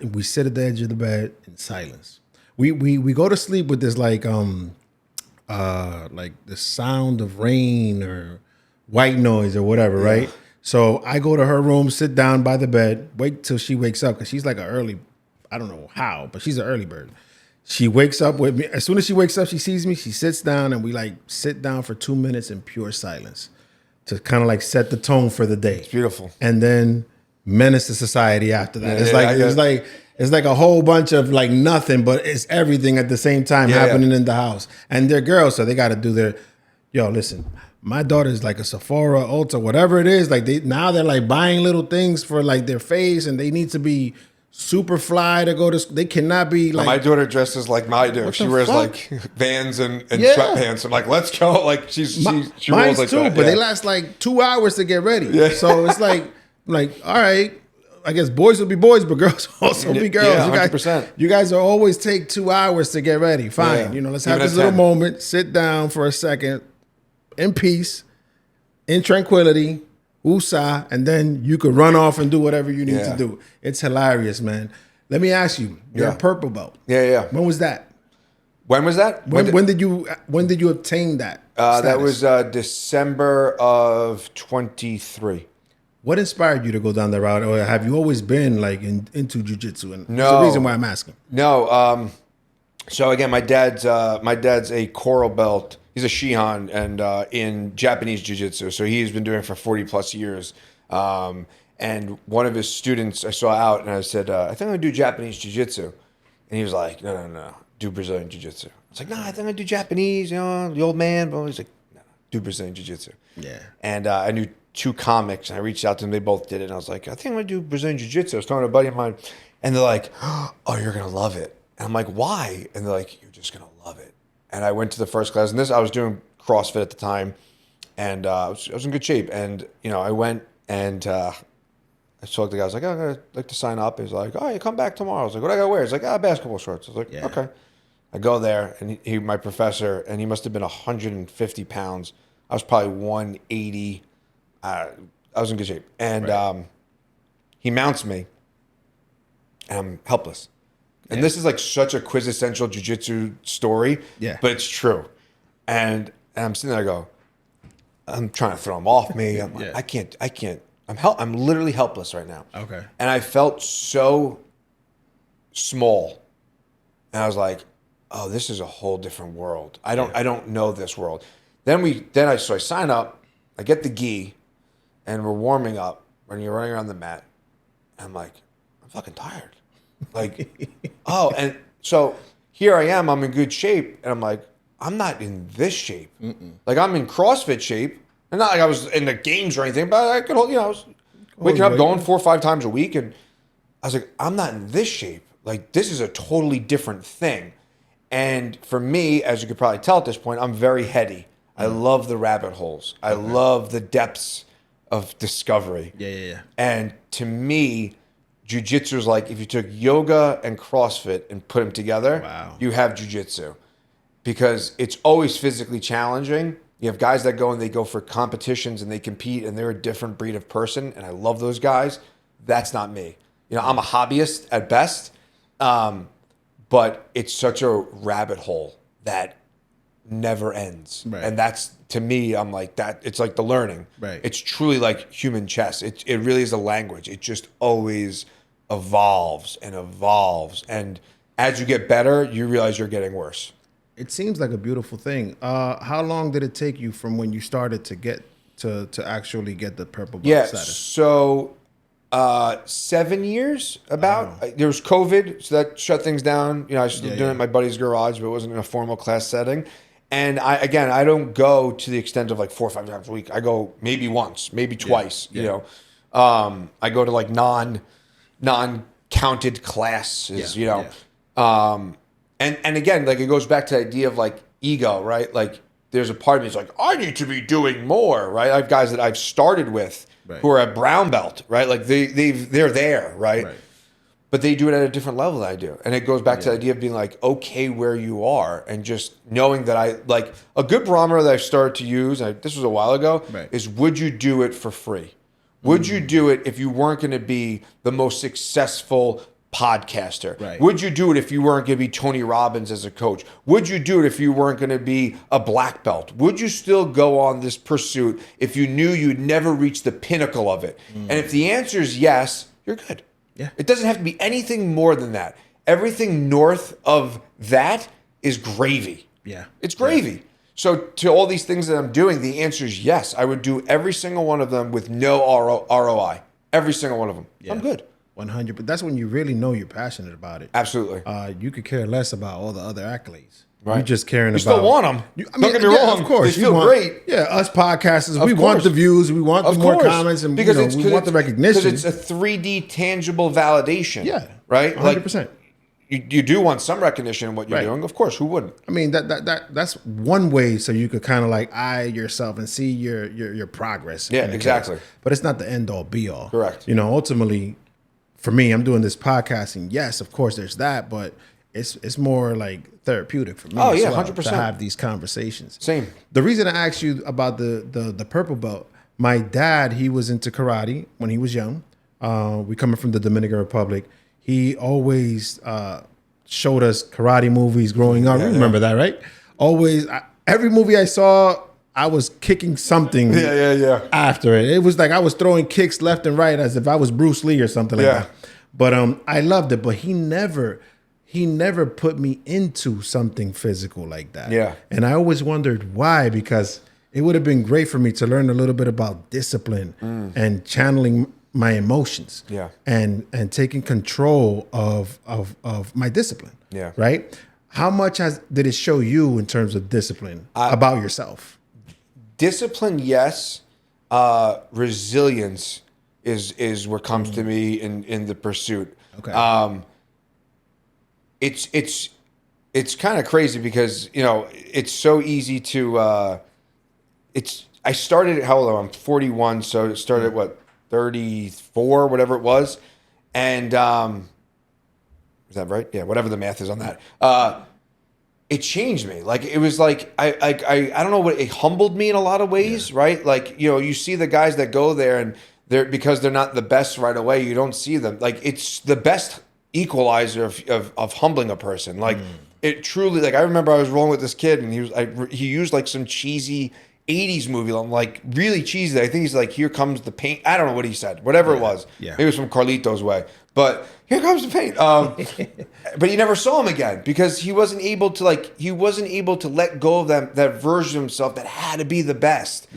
We sit at the edge of the bed in silence. We go to sleep with this like the sound of rain or white noise or whatever, right? So I go to her room, sit down by the bed, wait till she wakes up because she's like I don't know how, but she's an early bird. She wakes up with me. As soon as she wakes up, she sees me, she sits down and we like sit down for 2 minutes in pure silence to kind of like set the tone for the day. It's beautiful. And then menace to society after that. It's like a whole bunch of like nothing, but it's everything at the same time happening in the house. And they're girls, so they got to do their, listen, my daughter's like a Sephora, Ulta, whatever it is. Like they're like buying little things for like their face, and they need to be super fly to go to. They cannot be like. My daughter dresses like I do. She wears like Vans and sweatpants. I'm like, let's go. Like she rolls like too, that. But they last like 2 hours to get ready. Yeah. So it's like all right. I guess boys will be boys, but girls also be girls. Yeah, 100%. You guys will always take 2 hours to get ready. Fine. Let's have this little moment. Sit down for a second. In peace, in tranquility, woosah, and then you could run off and do whatever you need to do. It's hilarious, man. Let me ask you, you're a purple belt. Yeah. When was that? When was that? When did you obtain that? That was December of 23. What inspired you to go down that route, or have you always been like into jiu-jitsu? And no, there's a reason why I'm asking. No. So again, my dad's a coral belt. He's a Shihan and in Japanese jiu-jitsu. So he's been doing it for 40 plus years. And one of his students I saw out and I said, I think I'm going to do Japanese jiu-jitsu. And he was like, no, do Brazilian jiu-jitsu. I was like, no, I think I'm going to do Japanese, the old man. But he's like, no, do Brazilian jiu-jitsu. Yeah. And I knew 2 comics and I reached out to them. They both did it. And I was like, I think I'm going to do Brazilian jiu-jitsu. I was talking to a buddy of mine and they're like, oh, you're going to love it. And I'm like, why? And they're like, you're just going to love it. And I went to the first class, and I was doing CrossFit at the time, and I was in good shape. And I went and I talked to the guy. I was like, oh, I'd like to sign up. He's like, oh, you come back tomorrow. I was like, what do I got to wear? He's like, basketball shorts. I was like, okay. I go there, and he my professor, and he must have been 150 pounds. I was probably 180. I was in good shape, and he mounts me, and I'm helpless. And this is like such a quintessential jiu-jitsu story, but it's true. And I'm sitting there, I go, I'm trying to throw him off me. I'm like, I can't. I'm literally helpless right now. Okay. And I felt so small. And I was like, oh, this is a whole different world. I don't know this world. I sign up, I get the gi, and we're warming up when you're running around the mat. And I'm like, I'm fucking tired. Like, and so here I am, I'm in good shape, and I'm like, I'm not in this shape. Like, I'm in CrossFit shape, and not like I was in the games or anything, but I could hold, I was waking up, going 4 or 5 times a week, and I was like, I'm not in this shape. Like, this is a totally different thing. And for me, as you could probably tell at this point, I'm very heady. I love the rabbit holes. I love the depths of discovery. Yeah. And to me, jiu-jitsu is like if you took yoga and CrossFit and put them together, you have jiu-jitsu. Because it's always physically challenging. You have guys that go and they go for competitions and they compete and they're a different breed of person. And I love those guys. That's not me. I'm a hobbyist at best. But it's such a rabbit hole that never ends. Right. And that's, to me, I'm like that. It's like the learning. Right. It's truly like human chess. It really is a language. It just always evolves and evolves. And as you get better, you realize you're getting worse. It seems like a beautiful thing. How long did it take you from when you started to get to actually get the purple belt status? So 7 years about. There was COVID, so that shut things down. You know, I was still doing it in my buddy's garage, but it wasn't in a formal class setting. And I don't go to the extent of like 4 or 5 times a week. I go maybe once, maybe twice. You know, I go to like non-counted classes. You know, and again, like it goes back to the idea of like ego, right? Like there's a part of me that's like, I need to be doing more, right? I have guys that I've started with who are at brown belt, right? Like they're there, right? But they do it at a different level than I do. And it goes back to the idea of being like, okay, where you are, and just knowing that I, like, a good barometer that I've started to use, and this was a while ago, is would you do it for free? Would you do it if you weren't going to be the most successful podcaster? Would you do it if you weren't going to be Tony Robbins as a coach? Would you do it if you weren't going to be a black belt? Would you still go on this pursuit if you knew you'd never reach the pinnacle of it? And if the answer is yes, you're good. It doesn't have to be anything more than that. Everything north of that is gravy. It's gravy. So to all these things that I'm doing, the answer is yes. I would do every single one of them with no ROI. Every single one of them. I'm good. 100. But that's when you really know you're passionate about it. Absolutely. You could care less about all the other accolades. You're just caring about. You still want them. Don't get me wrong. Of course, they feel great. Yeah, us podcasters, we want the views, we want the more comments, and because we want the recognition. Because it's a 3D tangible validation. Right. 100%. Like, you do want some recognition in what you're doing. Of course, who wouldn't? I mean, that's one way so you could kind of like eye yourself and see your progress. Yeah, exactly. But it's not the end all be all. Correct. You know, ultimately, for me, I'm doing this podcasting. Yes, of course, there's that, but it's more like therapeutic for me. Oh yeah, 100%. To have these conversations. Same. The reason I asked you about the purple belt, my dad, he was into karate when he was young. We coming from the Dominican Republic. He always showed us karate movies growing up. You remember that, right? Always, every movie I saw, I was kicking something after it. It was like I was throwing kicks left and right as if I was Bruce Lee or something like that. But I loved it. But he never put me into something physical like that. And I always wondered why, because it would have been great for me to learn a little bit about discipline and channeling my emotions and taking control of my discipline. Right? How much did it show you in terms of discipline about yourself? Discipline, yes. Resilience is what comes to me in the pursuit. Okay. It's kind of crazy because, you know, it's so easy to I started at, how old am I? I'm 41, so it started at what, 34, whatever it was. And is that right? Yeah, whatever the math is on that. It changed me. Like, it was like I don't know what, it humbled me in a lot of ways, right? Like, you know, you see the guys that go there and because they're not the best right away, you don't see them. Like, it's the best equalizer of humbling a person. Like, it truly, like, I remember I was rolling with this kid and he used like some cheesy 80s movie. I'm like, really cheesy. I think he's like, here comes the paint. I don't know what he said, whatever it was. Maybe it was from Carlito's Way, but here comes the paint. But you never saw him again because he wasn't able to let go of that version of himself that had to be the best.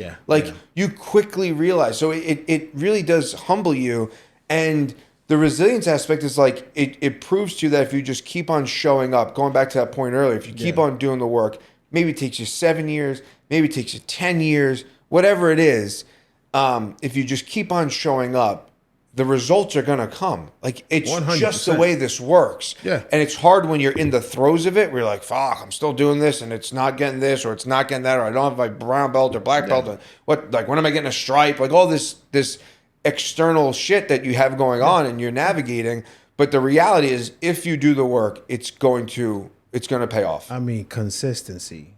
You quickly realize. So it really does humble you. And the resilience aspect is like, it proves to you that if you just keep on showing up, going back to that point earlier, if you keep on doing the work, maybe it takes you 7 years, maybe it takes you 10 years, whatever it is, if you just keep on showing up, the results are going to come. Like, it's 100%. Just the way this works. And it's hard when you're in the throes of it, where you're like, fuck, I'm still doing this, and it's not getting this, or it's not getting that, or I don't have my brown belt or black belt. Or when am I getting a stripe? Like, all this external shit that you have going on and you're navigating. But the reality is, if you do the work, it's going to pay off. I mean, consistency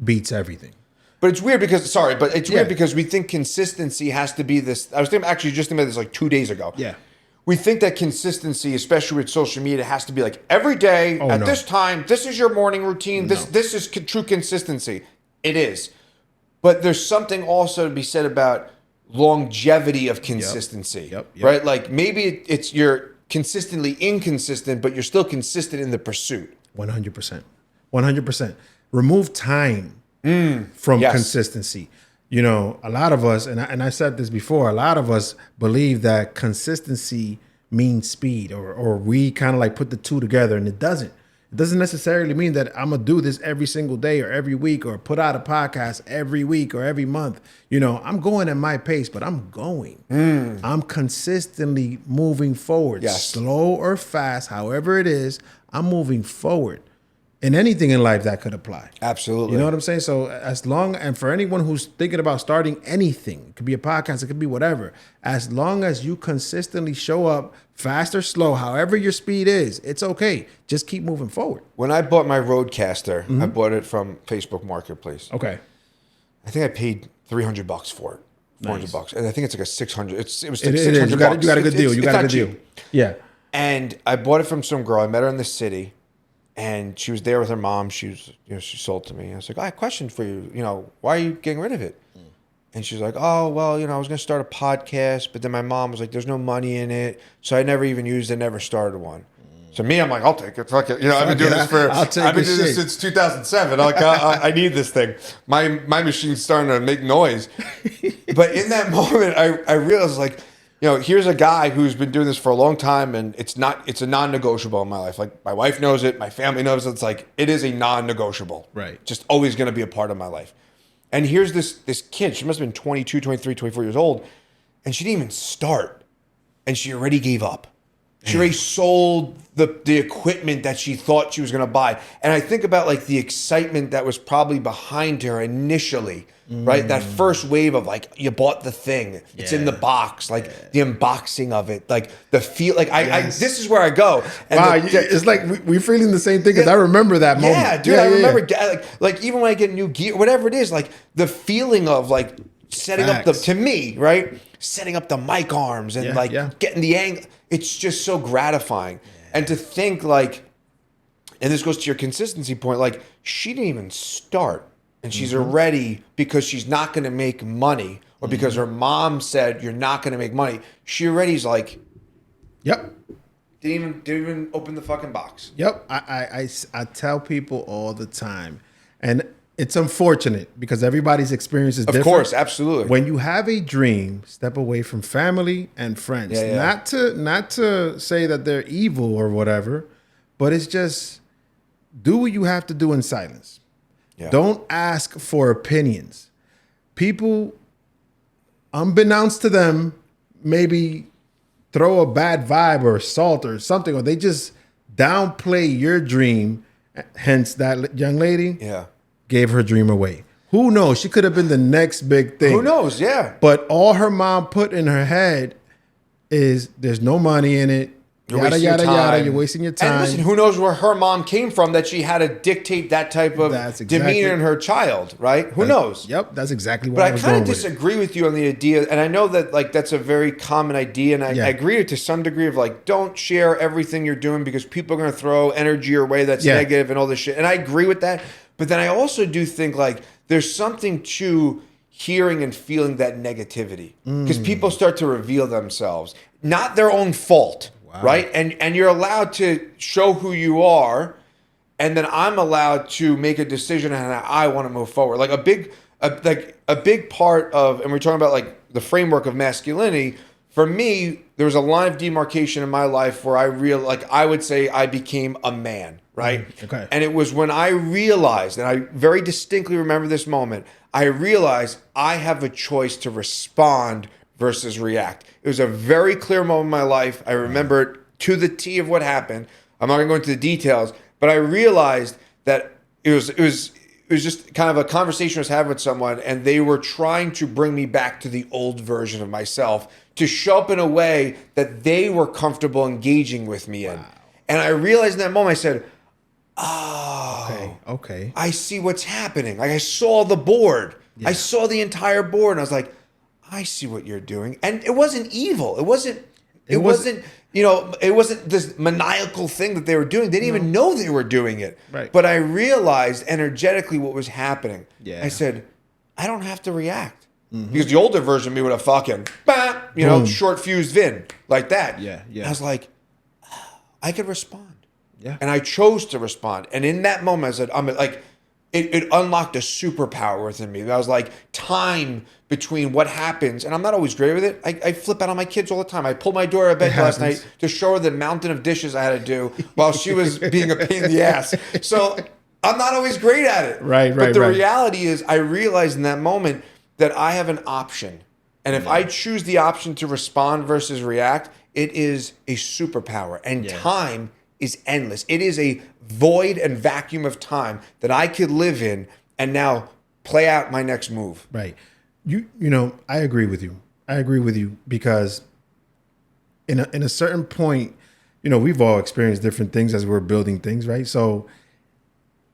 beats everything. But it's weird because, weird because we think consistency has to be this. I was thinking about this like 2 days ago. We think that consistency, especially with social media, has to be like every day this time, this is your morning routine. This is true consistency. It is. But there's something also to be said about longevity of consistency. Right? Like, maybe it's you're consistently inconsistent, but you're still consistent in the pursuit. 100%. 100%. Remove time from consistency. you know, a lot of us, and I said this before, a lot of us believe that consistency means speed, or we kind of like put the two together, and it doesn't. It doesn't necessarily mean that I'm gonna do this every single day or every week or put out a podcast every week or every month. You know, I'm going at my pace, but I'm going. I'm consistently moving forward, Yes. slow or fast, however it is. I'm moving forward. In anything in life that could apply. Absolutely. You know what I'm saying? So and for anyone who's thinking about starting anything, it could be a podcast, it could be whatever, as long as you consistently show up fast or slow, however your speed is, it's okay. Just keep moving forward. When I bought my Roadcaster, I bought it from Facebook Marketplace. Okay. I think I paid $300 for it. $400, and I think it's like a 600. It was like It 600 is. You bucks. got a good deal. You It's got a not good deal. cheap. Yeah. And I bought it from some girl. I met her in the city, and she was there with her mom. She sold to me. I was like, I have a question for you. You know, why are you getting rid of it? And she's like, oh, well, you know, I was going to start a podcast, but then my mom was like, there's no money in it. So I never even used it, never started one. So me, I'm like, I'll take it. Fuck it. You know, I've been doing this since 2007. Like, I need this thing. My machine's starting to make noise. But in that moment, I realized, like, you know, here's a guy who's been doing this for a long time, and it's a non-negotiable in my life. Like, my wife knows it, my family knows it. It's like, it is a non-negotiable. Right. Just always going to be a part of my life. And here's this kid. She must have been 22, 23, 24 years old, and she didn't even start, and she already gave up. She already sold the equipment that she thought she was going to buy. And I think about like the excitement that was probably behind her initially, right? That first wave of like, you bought the thing. It's in the box, like the unboxing of it, like the feel, like this is where I go. And wow, it's like we're feeling the same thing because I remember that moment. Yeah, dude, I remember like even when I get new gear, whatever it is, like the feeling of like setting up to me, right? Setting up the mic arms and getting the angle. It's just so gratifying. And to think like, and this goes to your consistency point, like she didn't even start and she's already, because she's not going to make money or because her mom said you're not going to make money. She already's like, yep. Didn't even open the fucking box. Yep. I tell people all the time, and it's unfortunate because everybody's experience is different. Of course, absolutely. When you have a dream, step away from family and friends. Not to say that they're evil or whatever, but it's just do what you have to do in silence. Yeah. Don't ask for opinions. People, unbeknownst to them, maybe throw a bad vibe or salt or something, or they just downplay your dream. Hence, that young lady gave her dream away. Who knows? She could have been the next big thing. Who knows? Yeah. But all her mom put in her head is there's no money in it. Yada, yada, yada. You're wasting your time. And listen, who knows where her mom came from that she had to dictate that type of demeanor in her child, right? Who knows? Yep, that's exactly what I was going with. But I kind of disagree with you on the idea, and I know that like that's a very common idea, and I agree to some degree of like, don't share everything you're doing because people are going to throw energy your way that's negative and all this shit. And I agree with that. But then I also do think like there's something to hearing and feeling that negativity because people start to reveal themselves, not their own fault. Wow. Right. And you're allowed to show who you are. And then I'm allowed to make a decision on how I want to move forward. Like a big part of, and we're talking about like the framework of masculinity. For me, there was a line of demarcation in my life where I would say I became a man. Right. Okay. And it was when I realized, and I very distinctly remember this moment, I realized I have a choice to respond versus react. It was a very clear moment in my life. I remember it to the T of what happened. I'm not going to go into the details, but I realized that it was just kind of a conversation I was having with someone, and they were trying to bring me back to the old version of myself to show up in a way that they were comfortable engaging with me in. And I realized in that moment, I said, oh, okay. I see what's happening. Like I saw the board. I saw the entire board, and I was like, I see what you're doing. And it wasn't evil. It wasn't this maniacal thing that they were doing. They didn't even know they were doing it. Right. But I realized energetically what was happening. Yeah. I said, I don't have to react. Because the older version of me would have fucking, short fused Vin like that. Yeah. I was like, I could respond. Yeah. And I chose to respond. And in that moment, I said, it unlocked a superpower within me. I was like, time between what happens, and I'm not always great with it. I flip out on my kids all the time. I pulled my daughter out of bed last night to show her the mountain of dishes I had to do while she was being a pain in the ass. So I'm not always great at it. But the reality is, I realized in that moment that I have an option. And if I choose the option to respond versus react, it is a superpower. And time is endless. It is a void and vacuum of time that I could live in and now play out my next move. Right. You know, I agree with you. I agree with you because in a certain point, you know, we've all experienced different things as we're building things, right? So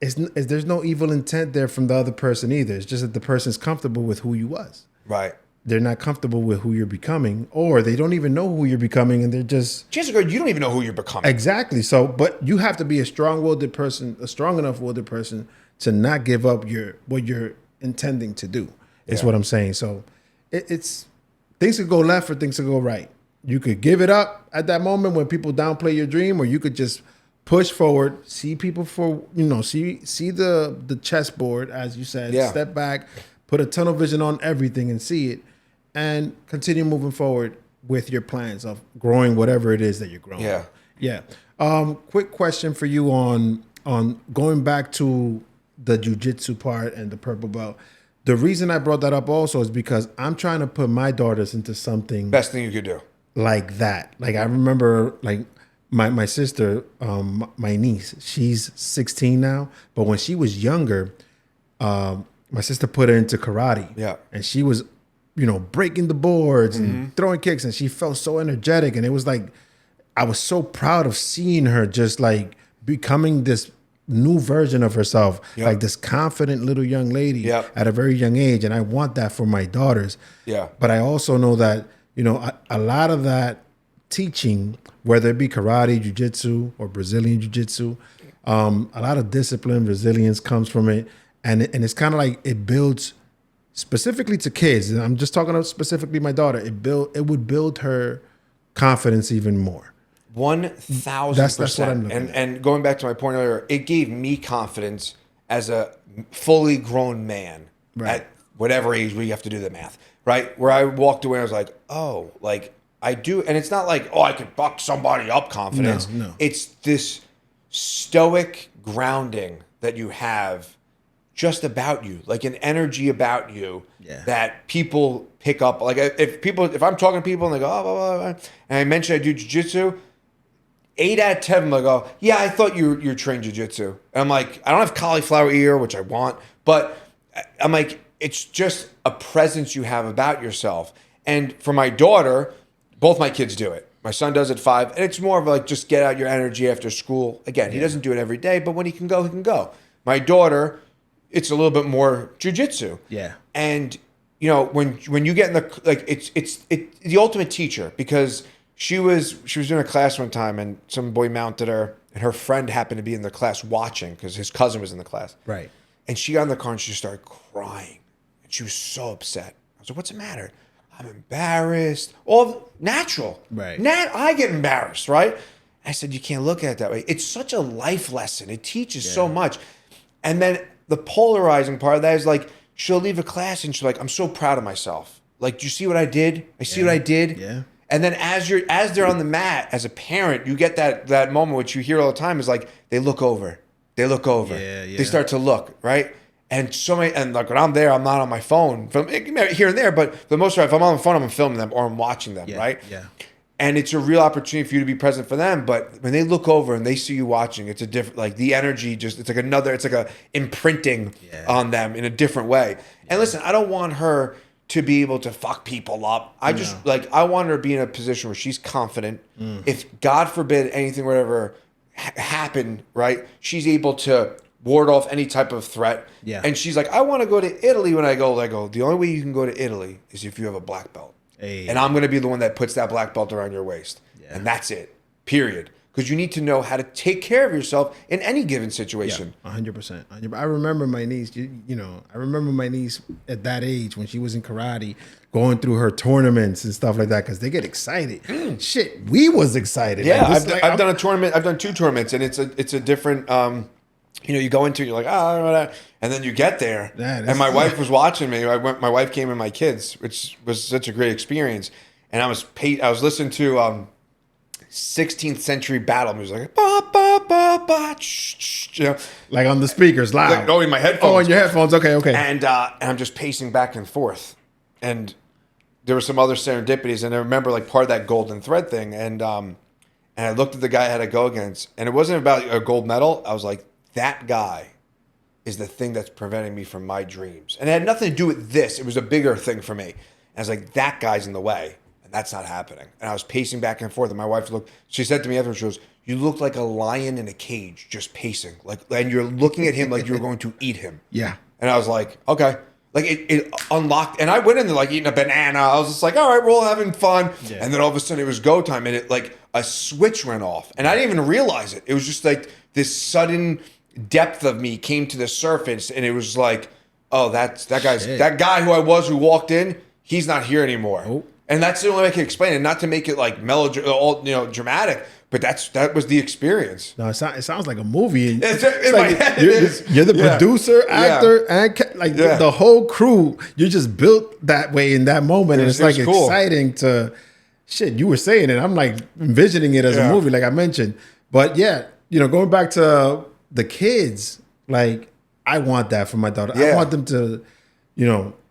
there's no evil intent there from the other person either. It's just that the person's comfortable with who you was. Right. They're not comfortable with who you're becoming, or they don't even know who you're becoming, and they're just... Chances are you don't even know who you're becoming. Exactly. So, but you have to be a strong-willed person, a strong enough-willed person to not give up what you're intending to do. Is what I'm saying. So, it's things could go left or things could go right. You could give it up at that moment when people downplay your dream, or you could just push forward, see people for, you know, see the chessboard, as you said, step back, put a tunnel vision on everything and see it, and continue moving forward with your plans of growing whatever it is that you're growing. Yeah. Quick question for you on going back to the jiu-jitsu part and the purple belt. The reason I brought that up also is because I'm trying to put my daughters into something. Best thing you could do. Like that. Like I remember, like my sister, my niece, she's 16 now, but when she was younger, my sister put her into karate. Yeah. And she was, you know, breaking the boards and throwing kicks, and she felt so energetic. And it was like, I was so proud of seeing her just like becoming this new version of herself, like this confident little young lady at a very young age. And I want that for my daughters. Yeah. But I also know that, you know, a lot of that teaching, whether it be karate, jiu-jitsu, or Brazilian jiu-jitsu, a lot of discipline, resilience comes from it. And it's kind of like it builds specifically to kids. And I'm just talking about specifically my daughter. It would build her confidence even more. 1,000%. That's what I'm looking at. And going back to my point earlier, it gave me confidence as a fully grown man at whatever age we have to do the math, right? Where I walked away, I was like, oh, like I do. And it's not like, oh, I could buck somebody up confidence. No. It's this stoic grounding that you have just about you, like an energy about you that people pick up. Like if I'm talking to people and they go, oh, blah, blah, blah, and I mention I do jiu-jitsu, 8 out of 10 of them like, oh, yeah, I thought you're trained jiu-jitsu. And I'm like, I don't have cauliflower ear, which I want, but I'm like, it's just a presence you have about yourself. And for my daughter, both my kids do it. My son does it 5, and it's more of like just get out your energy after school. Again, he doesn't do it every day, but when he can go, he can go. My daughter, it's a little bit more jiu-jitsu. Yeah. And you know, when you get in the, like, it's the ultimate teacher, because she was doing a class one time and some boy mounted her, and her friend happened to be in the class watching because his cousin was in the class. Right. And she got in the car and she started crying. And she was so upset. I was like, what's the matter? I'm embarrassed. All natural. Right. I get embarrassed, right? I said, you can't look at it that way. It's such a life lesson. It teaches so much. And then the polarizing part of that is like, she'll leave a class and she's like, I'm so proud of myself. Like, do you see what I did? I see what I did. Yeah. And then as they're on the mat, as a parent, you get that moment, which you hear all the time, is like, they look over. They look over. They start to look, right? And like when I'm there, I'm not on my phone from here and there, but for the most part, if I'm on the phone, I'm filming them or I'm watching them, right? Yeah. And it's a real opportunity for you to be present for them. But when they look over and they see you watching, it's a different, like the energy it's like a imprinting on them in a different way. And listen, I don't want her to be able to fuck people up. I want her to be in a position where she's confident. If God forbid anything, whatever happen, right? She's able to ward off any type of threat. Yeah. And she's like, I want to go to Italy. When I go, the only way you can go to Italy is if you have a black belt. Hey. And I'm going to be the one that puts that black belt around your waist. Yeah. And that's it. Period. Because you need to know how to take care of yourself in any given situation. Yeah, 100%. I remember my niece, I remember my niece at that age when she was in karate, going through her tournaments and stuff like that, because they get excited. Shit, we was excited. Yeah, I've done a tournament. I've done 2 tournaments, and it's a different you go into it, you're like, oh, and then you get there. Yeah, and my wife was watching me. My wife came and my kids, which was such a great experience. And I was listening to 16th century battle music, like, ba, ba, ba, ba, Like on the speakers, loud. like, oh, in my headphones. Oh, in your headphones. Okay. And I'm just pacing back and forth. And there were some other serendipities. And I remember like part of that golden thread thing. And I looked at the guy I had to go against. And it wasn't about a gold medal. I was like, that guy is the thing that's preventing me from my dreams. And it had nothing to do with this. It was a bigger thing for me. And I was like, that guy's in the way. And that's not happening. And I was pacing back and forth. And my wife she said to me afterwards, she goes, you look like a lion in a cage, just pacing. And you're looking at him like you're going to eat him. Yeah. And I was like, okay. Like it unlocked. And I went in there like eating a banana. I was just like, all right, we're all having fun. Yeah. And then all of a sudden it was go time. And it like a switch went off. And I didn't even realize it. It was just like this sudden depth of me came to the surface. And it was like, oh, that guy who walked in, he's not here anymore. Oh. And that's the only way I can explain it. Not to make it like dramatic, but that was the experience. No, it sounds like a movie. In my head, you're the producer, actor, and the whole crew. You just built that way in that moment, and it's like cool. Exciting to shit. You were saying it. I'm like envisioning it as a movie, like I mentioned. But yeah, going back to the kids, like I want that for my daughter. I want them to,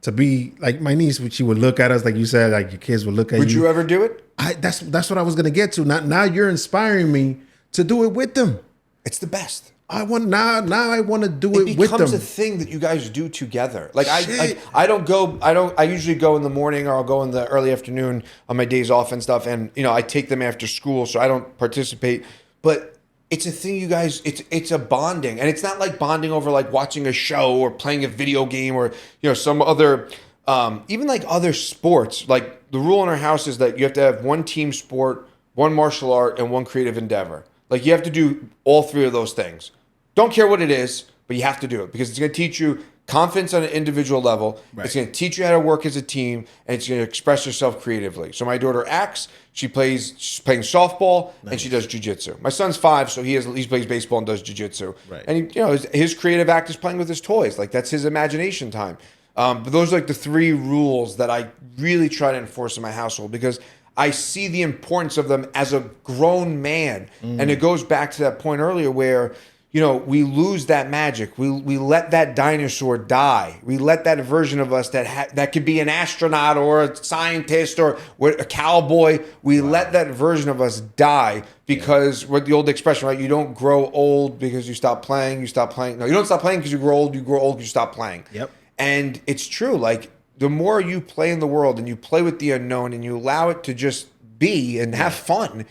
to be like my niece, she would look at us, like you said, like your kids would look at you. Would you ever do it? That's what I was gonna get to. Now you're inspiring me to do it with them. It's the best. I want to do it with them. It becomes a thing that you guys do together. Like I usually go in the morning or I'll go in the early afternoon on my days off and stuff. And I take them after school, so I don't participate. But it's a thing you guys, it's a bonding. And it's not like bonding over like watching a show or playing a video game or, some other, even like other sports. Like the rule in our house is that you have to have one team sport, one martial art, and one creative endeavor. Like you have to do all three of those things. Don't care what it is, but you have to do it because it's going to teach you confidence on an individual level. Right. It's going to teach you how to work as a team, and it's going to express yourself creatively. So my daughter acts. She's playing softball, and she does jiu-jitsu. My son's 5, so he plays baseball and does jiu-jitsu. Right. And his creative act is playing with his toys. Like that's his imagination time. But those are like the 3 rules that I really try to enforce in my household because I see the importance of them as a grown man. And it goes back to that point earlier where we lose that magic. We let that dinosaur die. We let that version of us that could be an astronaut or a scientist or a cowboy. We let that version of us die because what the old expression, right? You don't grow old because you stop playing. You stop playing. No, you don't stop playing because you grow old. You grow old because you stop playing. Yep. And it's true. Like the more you play in the world and you play with the unknown and you allow it to just be and have fun,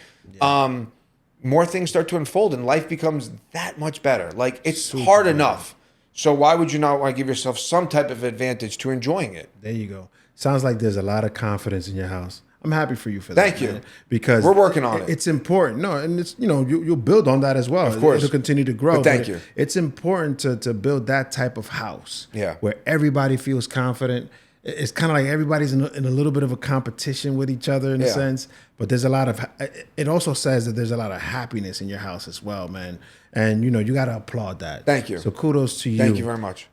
more things start to unfold and life becomes that much better. Like it's hard enough. So why would you not want to give yourself some type of advantage to enjoying it? There you go. Sounds like there's a lot of confidence in your house. I'm happy for you for that. Thank you. Man, because we're working on it. It's important. No, and it's you'll build on that as well. Of course. It'll continue to grow. But thank you. It's important to build that type of house. Yeah. Where everybody feels confident. It's kind of like everybody's in a little bit of a competition with each other in a sense, but there's a lot of, it also says that there's a lot of happiness in your house as well, man. And, you got to applaud that. Thank you. So kudos to you. Thank you very much.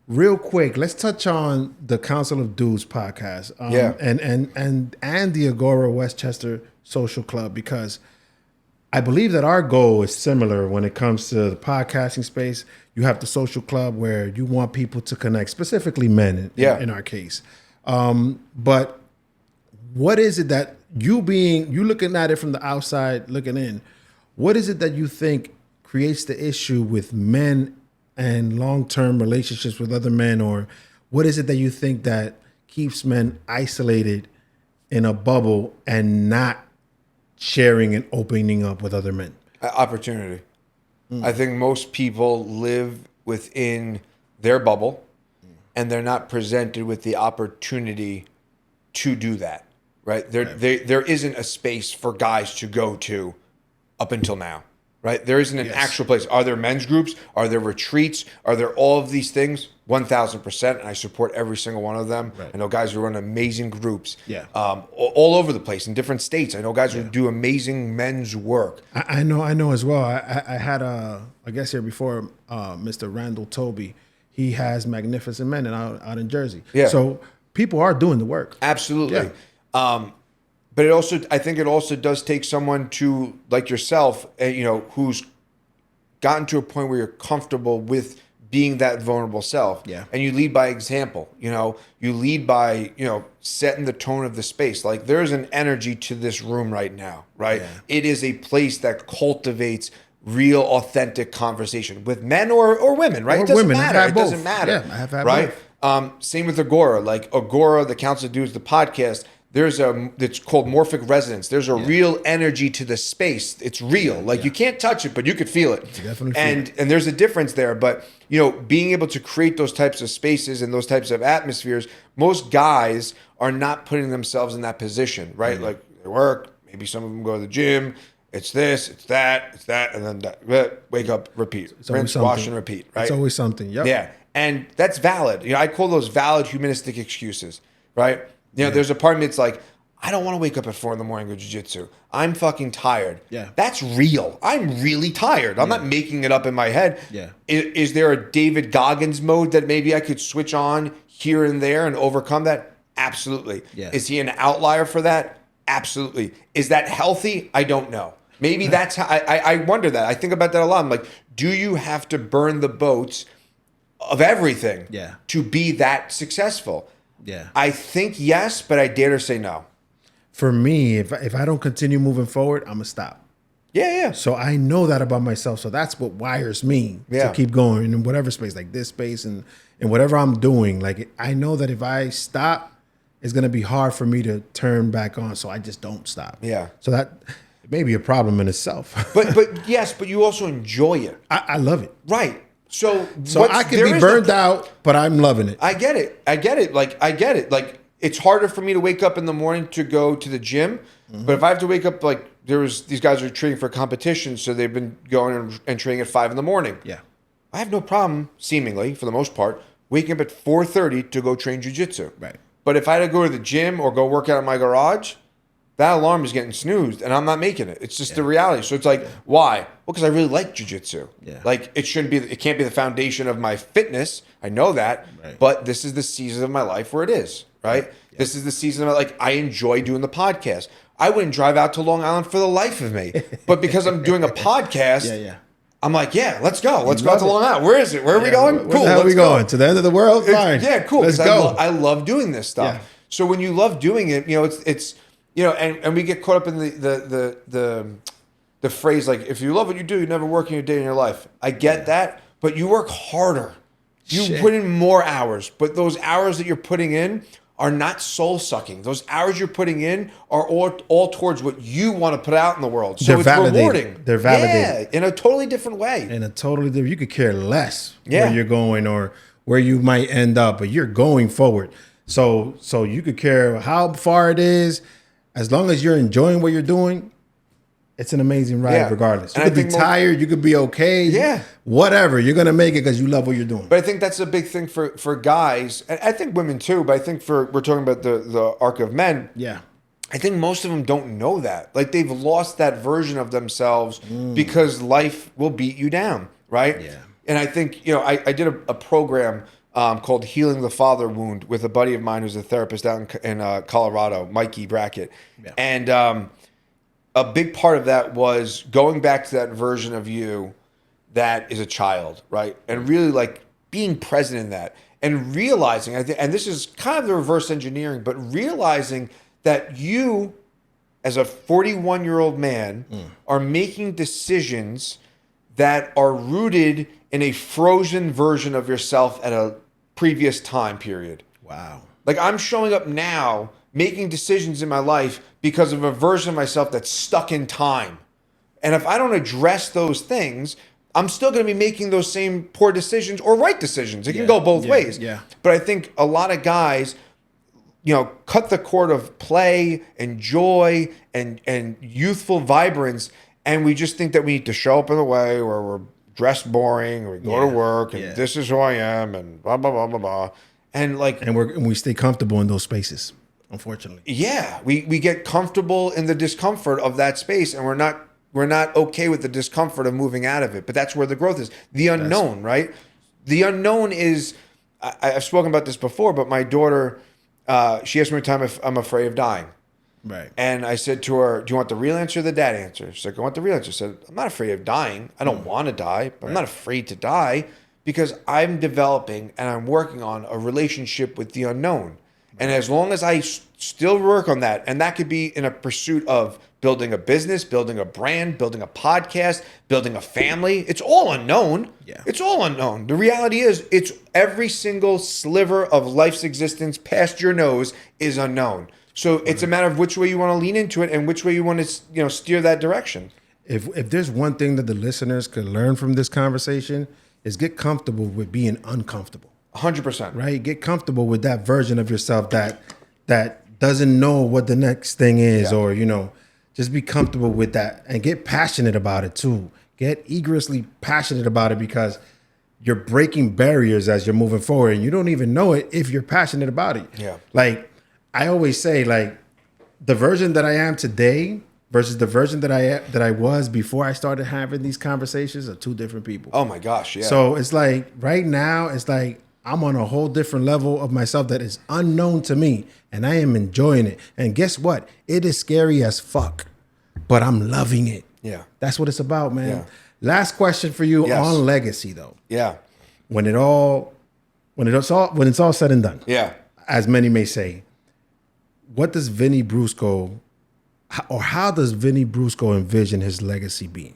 Real quick, let's touch on the Council of Dudes podcast and the Agora Westchester Social Club, because I believe that our goal is similar when it comes to the podcasting space. You have the social club where you want people to connect, specifically men in our case. But what is it that you looking at it from the outside looking in, what is it that you think creates the issue with men and long-term relationships with other men? Or what is it that you think that keeps men isolated in a bubble and not sharing and opening up with other men? Opportunity. I think most people live within their bubble and they're not presented with the opportunity to do that, right? There isn't a space for guys to go to up until now. right? There isn't an actual place. Are there men's groups? Are there retreats? Are there all of these things? 1,000%, and I support every single one of them. Right. I know guys who run amazing groups, Yeah. all over the place in different states. I know guys who do amazing men's work. I know as well. I had a guest here before, Mr. Randall Toby. He has Magnificent Men out in Jersey. Yeah. So people are doing the work. Absolutely. Yeah. But I think it also does take someone to, like yourself, who's gotten to a point where you're comfortable with being that vulnerable self. Yeah. And you lead by example. You lead by, setting the tone of the space. Like, there's an energy to this room right now, right? Yeah. It is a place that cultivates real, authentic conversation with men or women, right? Or It doesn't women. matter. I've had It both. doesn't matter. Yeah, I have had right? both. Same with Agora. Like Agora, the Council of Dudes, the podcast, it's called morphic resonance. There's a real energy to the space. It's real. Like, you can't touch it, but you could feel it. Definitely feel it. And there's a difference there. But, being able to create those types of spaces and those types of atmospheres, most guys are not putting themselves in that position, right? Mm-hmm. Like, they work, maybe some of them go to the gym. It's this, it's that, and then that. Wake up, repeat. Rinse, wash, and repeat, right? It's always something. Yep. Yeah. And that's valid. I call those valid humanistic excuses, right? There's a part of me that's like, I don't want to wake up at 4 a.m. and go jiu-jitsu. I'm fucking tired. Yeah. That's real. I'm really tired. I'm not making it up in my head. Yeah. Is there a David Goggins mode that maybe I could switch on here and there and overcome that? Absolutely. Yeah. Is he an outlier for that? Absolutely. Is that healthy? I don't know. Maybe that's how I wonder that. I think about that a lot. I'm like, do you have to burn the boats of everything to be that successful? Yeah. I think yes, but I dare to say no. For me, if I don't continue moving forward, I'm gonna stop. Yeah. So I know that about myself. So that's what wires me to keep going in whatever space, like this space and whatever I'm doing. Like, I know that if I stop, it's gonna be hard for me to turn back on. So I just don't stop. Yeah. So that may be a problem in itself. But yes, but you also enjoy it. I love it. Right. So I could be burned out, but I'm loving it. I get it. Like, I get it. Like, it's harder for me to wake up in the morning to go to the gym. Mm-hmm. But if I have to wake up, like, these guys are training for a competition, so they've been going and training at 5 a.m. Yeah. I have no problem, seemingly, for the most part, waking up at 4:30 to go train jiu-jitsu. Right. But if I had to go to the gym or go work out in my garage, that alarm is getting snoozed, and I'm not making it. It's just the reality. So it's like, why? Well, because I really like jiu-jitsu. Yeah. Like, it can't be the foundation of my fitness. I know that. Right. But this is the season of my life where it is, right? Yeah. This is the season of, like, I enjoy doing the podcast. I wouldn't drive out to Long Island for the life of me. But because I'm doing a podcast, I'm like, let's go. Let's go out to Long Island. Where is it? Where are we going? Cool. Where are we going? To the end of the world? Fine. Yeah, cool. Let's go. I love doing this stuff. Yeah. So when you love doing it, it's and we get caught up in the phrase, like, if you love what you do, you never work in your day in your life. I get that, but you work harder. You put in more hours, but those hours that you're putting in are not soul sucking. Those hours you're putting in are all towards what you want to put out in the world. So it's rewarding. They're validated. Yeah, in a totally different way. You could care less where you're going or where you might end up, but you're going forward. So you could care how far it is, as long as you're enjoying what you're doing. It's an amazing ride, regardless. You could be tired, you could be okay, whatever. You're gonna make it because you love what you're doing. But I think that's a big thing for guys, and I think women too. But I think we're talking about the arc of men. Yeah, I think most of them don't know that. Like, they've lost that version of themselves because life will beat you down, right? Yeah. And I think I did a program called Healing the Father Wound with a buddy of mine who's a therapist out in Colorado, Mikey Brackett, and a big part of that was going back to that version of you that is a child, right? And really, like, being present in that and realizing, and this is kind of the reverse engineering, but realizing that you, as a 41-year-old man, are making decisions that are rooted in a frozen version of yourself at a previous time period. Wow. Like, I'm showing up now making decisions in my life because of a version of myself that's stuck in time. And if I don't address those things, I'm still going to be making those same poor decisions or right decisions. It can go both ways. Yeah. But I think a lot of guys, cut the cord of play and joy and youthful vibrance And we just think that we need to show up in a way where we're dressed boring, or we go to work, and this is who I am, and blah, blah, blah, blah, blah. And like, And we stay comfortable in those spaces, unfortunately. yeah, we get comfortable in the discomfort of that space, and we're not okay with the discomfort of moving out of it. But that's where the growth is. The unknown, right? The unknown is, I've spoken about this before, but my daughter, she asked me one time if I'm afraid of dying. Right. And I said to her, do you want the real answer or the dad answer? She's like, I want the real answer. I said, I'm not afraid of dying. I don't want to die, but I'm not afraid to die because I'm developing and I'm working on a relationship with the unknown. And as long as I still work on that, and that could be in a pursuit of building a business, building a brand, building a podcast, building a family, it's all unknown. Yeah. It's all unknown. The reality is it's every single sliver of life's existence past your nose is unknown. So it's a matter of which way you want to lean into it and which way you want to, steer that direction. If there's one thing that the listeners could learn from this conversation is get comfortable with being uncomfortable. 100%. Right? Get comfortable with that version of yourself that doesn't know what the next thing is, or, just be comfortable with that and get passionate about it too. Get eagerly passionate about it because you're breaking barriers as you're moving forward and you don't even know it if you're passionate about it. Yeah. Like I always say, like the version that I am today versus the version that I was before I started having these conversations are two different people. Oh my gosh, yeah. So it's like right now, it's like I'm on a whole different level of myself that is unknown to me, and I am enjoying it. And guess what? It is scary as fuck, but I'm loving it. Yeah. That's what it's about, man. Yeah. Last question for you on legacy, though. Yeah. When it's all said and done, Yeah. as many may say, what does Vinny Brusco, or how does Vinny Brusco envision his legacy being?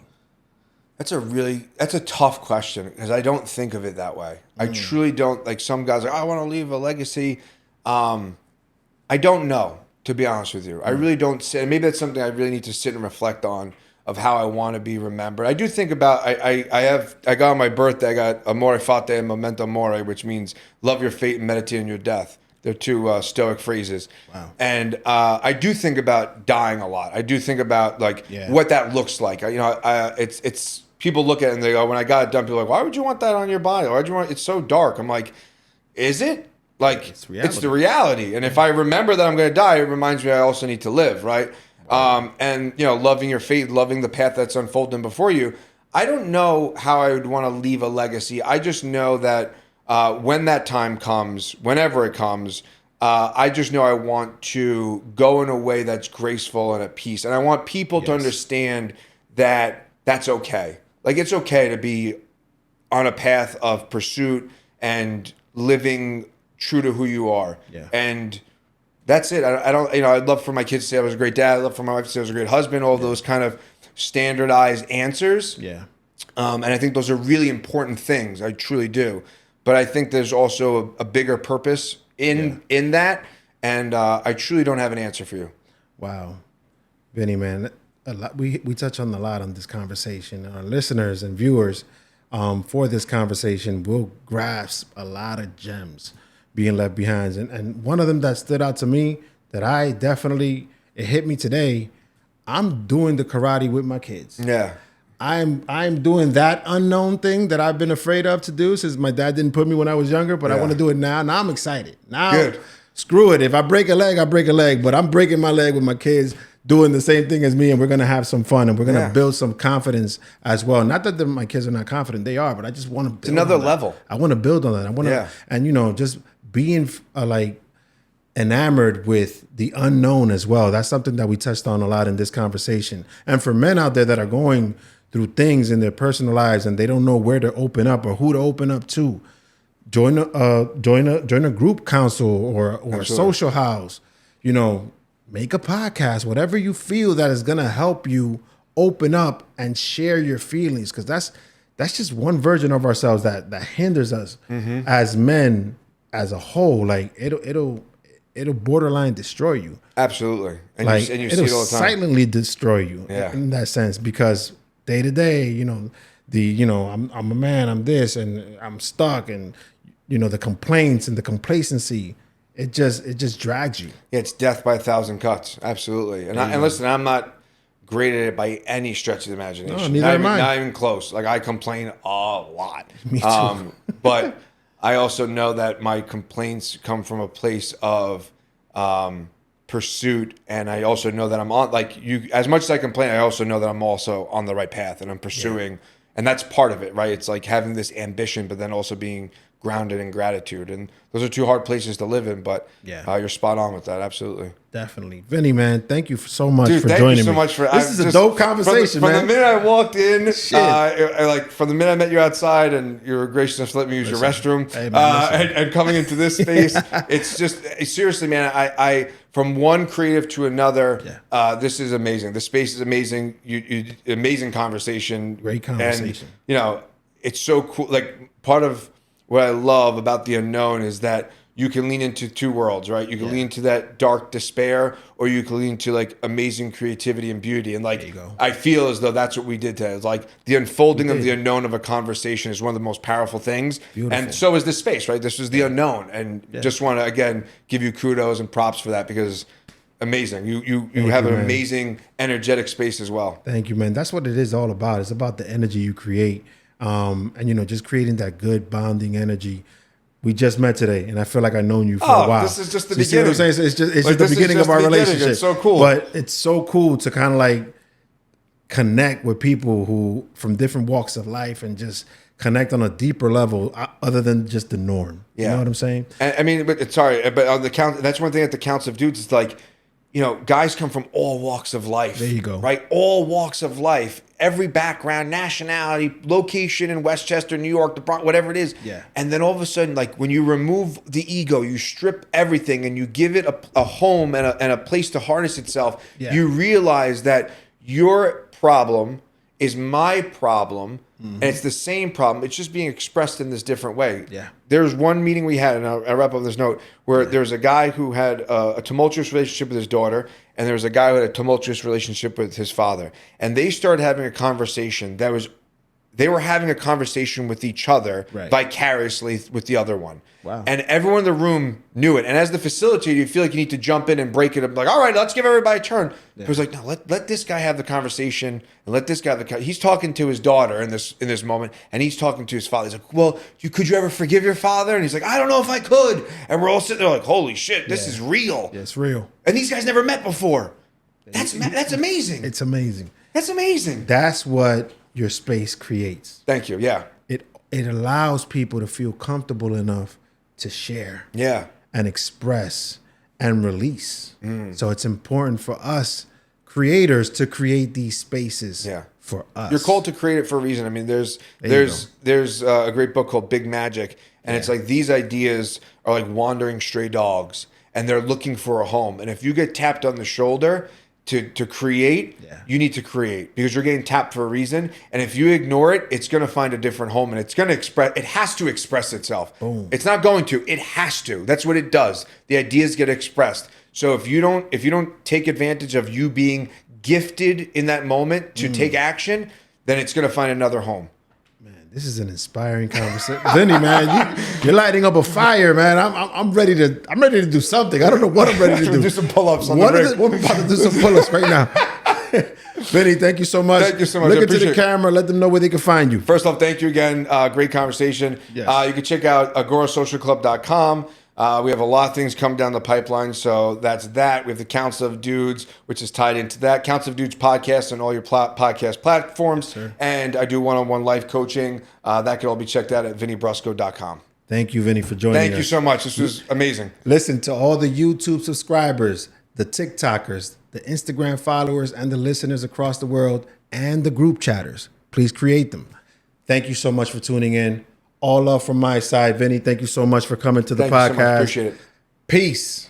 That's a tough question because I don't think of it that way. I truly don't. Like some guys are, I want to leave a legacy. I don't know, to be honest with you. I really don't say, and maybe that's something I really need to sit and reflect on of how I want to be remembered. I do think about, I got on my birthday, I got Amore Fate and Memento Mori, which means love your fate and meditate on your death. They're two Stoic phrases. Wow. And I do think about dying a lot. I do think about what that looks like. It's people look at it and they go, when I got it done, people are like, why would you want that on your body? Why'd you want it's so dark? I'm like, is it? Like, it's the reality. And if I remember that I'm going to die, it reminds me I also need to live, right? And, loving your fate, loving the path that's unfolding before you. I don't know how I would want to leave a legacy. I just know that when that time comes, whenever it comes, I just know I want to go in a way that's graceful and at peace. And I want people to understand that that's okay. Like, it's okay to be on a path of pursuit and living true to who you are. Yeah. And that's it. I don't, I'd love for my kids to say I was a great dad. I'd love for my wife to say I was a great husband, all those kind of standardized answers. Yeah. And I think those are really important things. I truly do. But I think there's also a bigger purpose in that. And I truly don't have an answer for you. Wow. Vinny, man, a lot, we touch on a lot on this conversation. Our listeners and viewers for this conversation will grasp a lot of gems being left behind. And one of them that stood out to me that it hit me today, I'm doing the karate with my kids. Yeah. I'm doing that unknown thing that I've been afraid of to do since my dad didn't put me when I was younger, but I want to do it now. Now I'm excited. Now, screw it. If I break a leg, I break a leg, but I'm breaking my leg with my kids doing the same thing as me, and we're going to have some fun, and we're going to build some confidence as well. Not that my kids are not confident. They are, but I just want to build It's another level. I want to build on that. I want to, and just being enamored with the unknown as well. That's something that we touched on a lot in this conversation. And for men out there that are going through things in their personal lives and they don't know where to open up or who to open up to, join a group council or a social house. Make a podcast, whatever you feel that is gonna help you open up and share your feelings, because that's just one version of ourselves that hinders us as men as a whole. Like it'll borderline destroy you. Absolutely, and you see it all the time. Silently destroy you in that sense, because day to day, I'm a man, I'm this, and I'm stuck, and the complaints and the complacency. It just drags you. Yeah, it's death by a thousand cuts. Absolutely. And listen, I'm not great at it by any stretch of the imagination. No, neither am I. Not even close. Like, I complain a lot. Me too. But I also know that my complaints come from a place of pursuit, and I also know that I'm on, like, you. As much as I complain, I also know that I'm also on the right path, and I'm pursuing, and that's part of it, right? It's like having this ambition, but then also being grounded in gratitude, and those are two hard places to live in. But you're spot on with that, absolutely. Definitely. Vinny, man, thank you so much for thank joining you so me. much for This is a dope conversation, from man. the minute I walked in, like from the minute I met you outside, and you were gracious enough to let me use your restroom, hey, man, and coming into this space, it's just seriously, man. I from one creative to another, this is amazing. The space is amazing. You amazing conversation, great conversation. And it's so cool. Like, part of what I love about the unknown is that you can lean into two worlds, right? You can lean into that dark despair, or you can lean into like amazing creativity and beauty. And like, I feel as though that's what we did today. It's like the unfolding of the unknown of a conversation is one of the most powerful things. Beautiful. And so is this space, right? This is the unknown. And just want to, again, give you kudos and props for that, because amazing. You have an amazing energetic space as well. Thank you, man. That's what it is all about. It's about the energy you create. And just creating that good bonding energy. We just met today, and I feel like I've known you for a while. This is just the beginning. See what I'm saying? It's just the beginning of our relationship. It's so cool. But it's so cool to kind of like connect with people who from different walks of life and just connect on a deeper level other than just the norm. You know what I'm saying? I mean, but on the count, that's one thing at the Counts of Dudes. It's like, guys come from all walks of life. There you go. Right? All walks of life, every background, nationality, location in Westchester, New York, the Bronx, whatever it is. Yeah. And then all of a sudden, like, when you remove the ego, you strip everything and you give it a home and a place to harness itself, you realize that your problem is my problem, and it's the same problem. It's just being expressed in this different way. Yeah. There's one meeting we had, and I'll wrap up this note, where there's a guy who had a tumultuous relationship with his daughter, and there was a guy who had a tumultuous relationship with his father. And they started having a conversation they were having a conversation with each other vicariously with the other one. Wow. And everyone in the room knew it. And as the facilitator, you feel like you need to jump in and break it up. Like, all right, let's give everybody a turn. Yeah. It was like, no, let this guy have the conversation, and let this guy have he's talking to his daughter in this moment, and he's talking to his father. He's like, well, could you ever forgive your father? And he's like, I don't know if I could. And we're all sitting there like, holy shit, this is real. Yeah, it's real. And these guys never met before. That's amazing. It's amazing. That's amazing. That's what your space creates. Thank you. Yeah. It allows people to feel comfortable enough to share. Yeah. And express and release. So it's important for us creators to create these spaces for us. You're called to create it for a reason. I mean, there's a great book called Big Magic, and it's like these ideas are like wandering stray dogs, and they're looking for a home. And if you get tapped on the shoulder to create, you need to create, because you're getting tapped for a reason. And if you ignore it, it's going to find a different home, and it's going to it has to express itself. Boom. It's not going to, it has to. That's what it does. The ideas get expressed. So if you don't take advantage of you being gifted in that moment to take action, then it's going to find another home. This is an inspiring conversation, Vinny. Man, you're lighting up a fire, man. I'm ready to do something. I don't know what I'm ready to do. Do some pull-ups on We're about to do some pull-ups right now. Vinny, thank you so much. Thank you so much. Look into the camera. Let them know where they can find you. First off, thank you again. Great conversation. Yes. You can check out agorasocialclub.com. We have a lot of things coming down the pipeline, so that's that. We have the Counts of Dudes, which is tied into that. Counts of Dudes podcast on all your podcast platforms. Sure. And I do one-on-one life coaching. That can all be checked out at vinnybrusco.com. Thank you, Vinny, for joining us. Thank you so much. This was amazing. Listen, to all the YouTube subscribers, the TikTokers, the Instagram followers, and the listeners across the world, and the group chatters, please create them. Thank you so much for tuning in. All love from my side. Vinny, thank you so much for coming to the podcast. Thank you so much. Appreciate it. Peace.